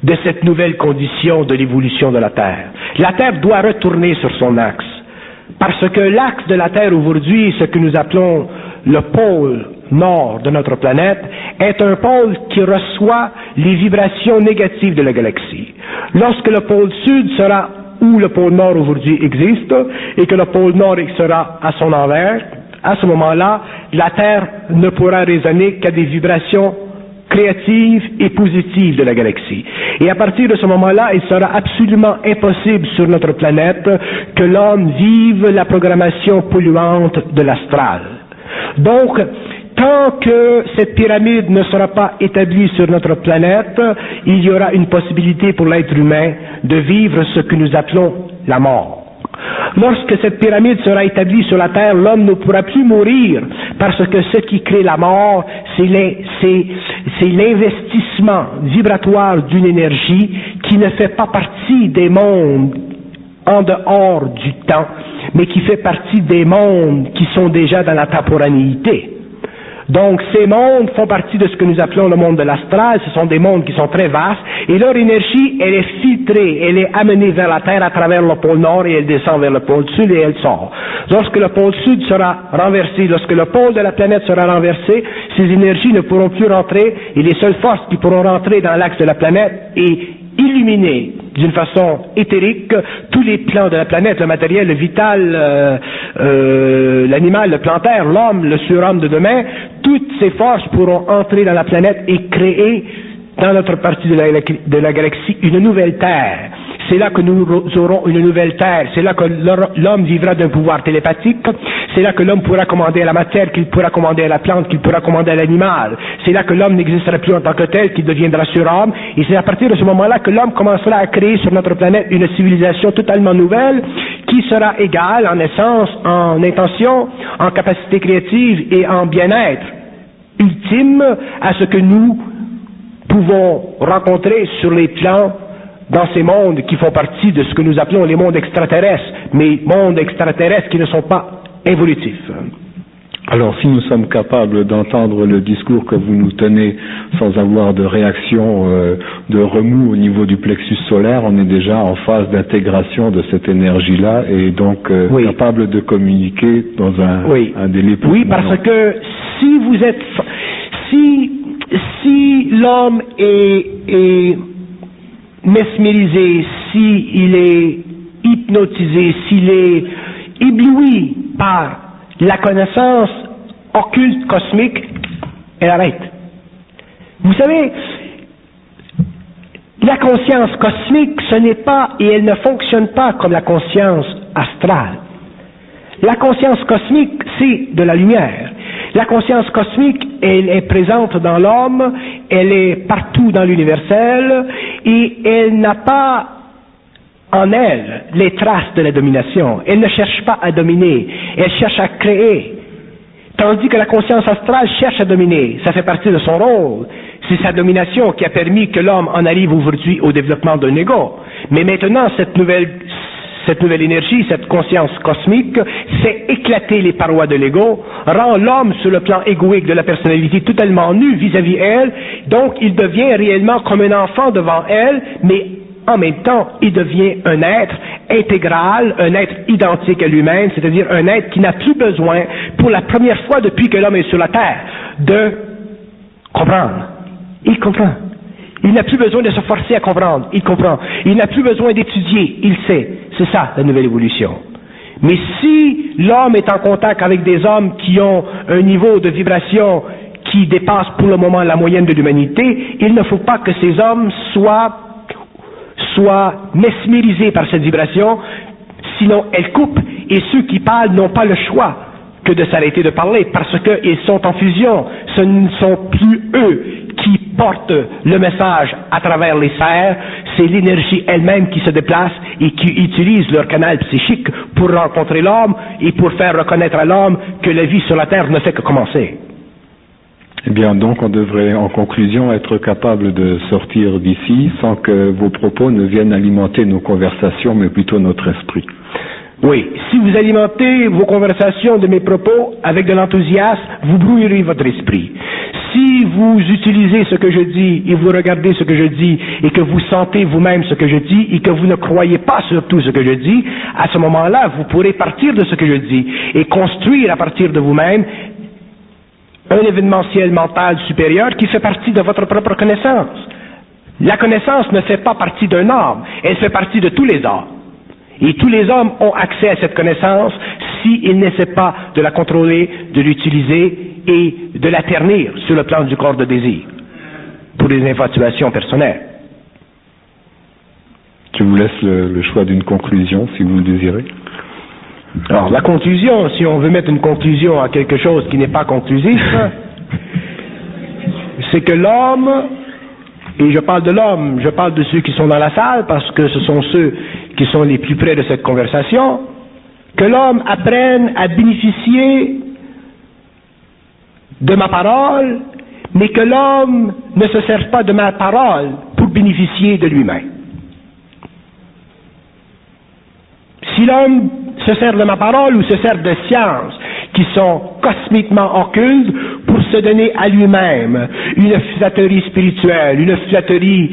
de cette nouvelle condition de l'évolution de la Terre. La Terre doit retourner sur son axe. Parce que l'axe de la Terre aujourd'hui, ce que nous appelons le pôle nord de notre planète, est un pôle qui reçoit les vibrations négatives de la galaxie. Lorsque le pôle sud sera où le pôle nord aujourd'hui existe, et que le pôle nord sera à son envers, à ce moment-là, la Terre ne pourra résonner qu'à des vibrations créative et positive de la galaxie. Et à partir de ce moment-là, il sera absolument impossible sur notre planète que l'homme vive la programmation polluante de l'astral. Donc, tant que cette pyramide ne sera pas établie sur notre planète, il y aura une possibilité pour l'être humain de vivre ce que nous appelons la mort. Lorsque cette pyramide sera établie sur la Terre, l'homme ne pourra plus mourir, parce que ce qui crée la mort, c'est l'investissement vibratoire d'une énergie qui ne fait pas partie des mondes en dehors du temps, mais qui fait partie des mondes qui sont déjà dans la temporanéité. Donc ces mondes font partie de ce que nous appelons le monde de l'astral. Ce sont des mondes qui sont très vastes et leur énergie, elle est filtrée, elle est amenée vers la Terre à travers le pôle nord et elle descend vers le pôle sud et elle sort. Lorsque le pôle sud sera renversé, lorsque le pôle de la planète sera renversé, ces énergies ne pourront plus rentrer et les seules forces qui pourront rentrer dans l'axe de la planète et illuminer d'une façon éthérique tous les plans de la planète, le matériel, le vital, l'animal, le plantaire, l'homme, le surhomme de demain, toutes ces forces pourront entrer dans la planète et créer dans notre partie de la galaxie une nouvelle Terre. C'est là que nous aurons une nouvelle Terre, c'est là que l'homme vivra d'un pouvoir télépathique, c'est là que l'homme pourra commander à la matière, qu'il pourra commander à la plante, qu'il pourra commander à l'animal, c'est là que l'homme n'existera plus en tant que tel, qu'il deviendra surhomme, et c'est à partir de ce moment-là que l'homme commencera à créer sur notre planète une civilisation totalement nouvelle, qui sera égale en essence, en intention, en capacité créative et en bien-être ultime à ce que nous pouvons rencontrer sur les plans dans ces mondes qui font partie de ce que nous appelons les mondes extraterrestres, mais mondes extraterrestres qui ne sont pas évolutifs. Alors, si nous sommes capables d'entendre le discours que vous nous tenez sans avoir de réaction, de remous au niveau du plexus solaire, on est déjà en phase d'intégration de cette énergie-là et donc capable de communiquer dans un délai plus Oui, parce que si vous êtes... Si l'homme est mesmérisé, s'il est hypnotisé, s'il est ébloui par la connaissance occulte cosmique, elle arrête. Vous savez, la conscience cosmique, ce n'est pas, et elle ne fonctionne pas comme la conscience astrale. La conscience cosmique, c'est de la lumière. La conscience cosmique, elle est présente dans l'homme, elle est partout dans l'universel, et elle n'a pas en elle les traces de la domination. Elle ne cherche pas à dominer, elle cherche à créer. Tandis que la conscience astrale cherche à dominer, ça fait partie de son rôle. C'est sa domination qui a permis que l'homme en arrive aujourd'hui au développement d'un ego. Mais maintenant, cette nouvelle énergie, cette conscience cosmique, fait éclater les parois de l'ego, rend l'homme sur le plan égoïque de la personnalité totalement nu vis-à-vis elle, donc il devient réellement comme un enfant devant elle, mais en même temps, il devient un être intégral, un être identique à lui-même, c'est-à-dire un être qui n'a plus besoin, pour la première fois depuis que l'homme est sur la terre, de comprendre. Il comprend. Il n'a plus besoin de se forcer à comprendre, il comprend. Il n'a plus besoin d'étudier, il sait. C'est ça, la nouvelle évolution. Mais si l'homme est en contact avec des hommes qui ont un niveau de vibration qui dépasse pour le moment la moyenne de l'humanité, il ne faut pas que ces hommes soient mesmérisés par cette vibration, sinon elle coupe, et ceux qui parlent n'ont pas le choix que de s'arrêter de parler, parce qu'ils sont en fusion. Ce ne sont plus eux qui portent le message à travers les sphères, c'est l'énergie elle-même qui se déplace et qui utilise leur canal psychique pour rencontrer l'homme et pour faire reconnaître à l'homme que la vie sur la Terre ne fait que commencer. Eh bien, donc, on devrait, en conclusion, être capable de sortir d'ici sans que vos propos ne viennent alimenter nos conversations, mais plutôt notre esprit. Oui, si vous alimentez vos conversations de mes propos avec de l'enthousiasme, vous brouillerez votre esprit. Si vous utilisez ce que je dis et vous regardez ce que je dis et que vous sentez vous-même ce que je dis et que vous ne croyez pas surtout ce que je dis, à ce moment-là, vous pourrez partir de ce que je dis et construire à partir de vous-même un événementiel mental supérieur qui fait partie de votre propre connaissance. La connaissance ne fait pas partie d'un homme, elle fait partie de tous les hommes. Et tous les hommes ont accès à cette connaissance s'ils n'essaient pas de la contrôler, de l'utiliser et de la ternir sur le plan du corps de désir. pour des infatuations personnelles. Je vous laisse le choix d'une conclusion, si vous le désirez. Alors, la conclusion, si on veut mettre une conclusion à quelque chose qui n'est pas conclusif, c'est que l'homme, et je parle de l'homme, je parle de ceux qui sont dans la salle, parce que ce sont ceux qui sont les plus près de cette conversation, que l'homme apprenne à bénéficier de ma parole, mais que l'homme ne se serve pas de ma parole pour bénéficier de lui-même. Si l'homme se sert de ma parole ou se sert de sciences qui sont cosmiquement occultes pour se donner à lui-même une flatterie spirituelle, une flatterie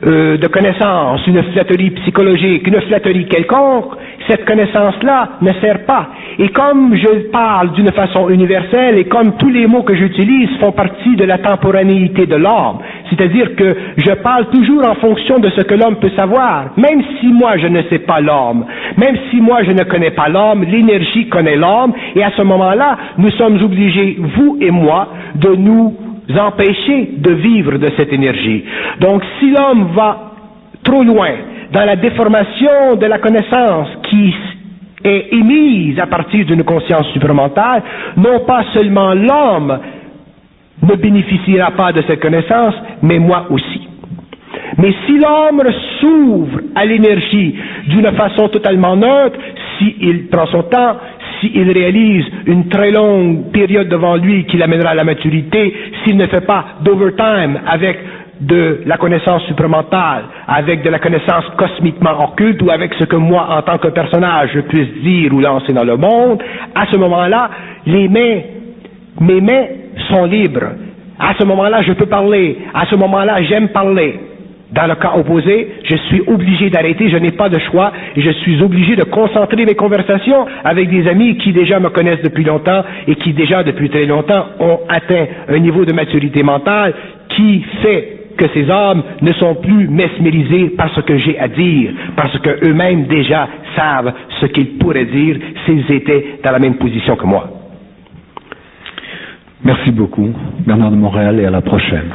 de connaissance, une flatterie psychologique, une flatterie quelconque, cette connaissance-là ne sert pas. Et comme je parle d'une façon universelle et comme tous les mots que j'utilise font partie de la temporanéité de l'homme, c'est-à-dire que je parle toujours en fonction de ce que l'homme peut savoir, même si moi je ne sais pas l'homme, même si moi je ne connais pas l'homme, l'énergie connaît l'homme, et à ce moment-là, nous sommes obligés, vous et moi, de nous empêcher de vivre de cette énergie. Donc si l'homme va trop loin dans la déformation de la connaissance qui est émise à partir d'une conscience supramentale, non pas seulement l'homme ne bénéficiera pas de cette connaissance, mais moi aussi. Mais si l'homme s'ouvre à l'énergie d'une façon totalement neutre, s'il prend son temps, s'il réalise une très longue période devant lui qui l'amènera à la maturité, s'il ne fait pas d'overtime avec de la connaissance supramentale, avec de la connaissance cosmiquement occulte ou avec ce que moi, en tant que personnage, je puisse dire ou lancer dans le monde, à ce moment-là, mes mains sont libres. À ce moment-là, je peux parler. À ce moment-là, j'aime parler. Dans le cas opposé, je suis obligé d'arrêter, je n'ai pas de choix, et je suis obligé de concentrer mes conversations avec des amis qui déjà me connaissent depuis longtemps et qui déjà depuis très longtemps ont atteint un niveau de maturité mentale qui fait que ces hommes ne sont plus mesmérisés par ce que j'ai à dire, parce que eux-mêmes déjà savent ce qu'ils pourraient dire s'ils étaient dans la même position que moi. Merci beaucoup, Bernard de Montréal, et à la prochaine.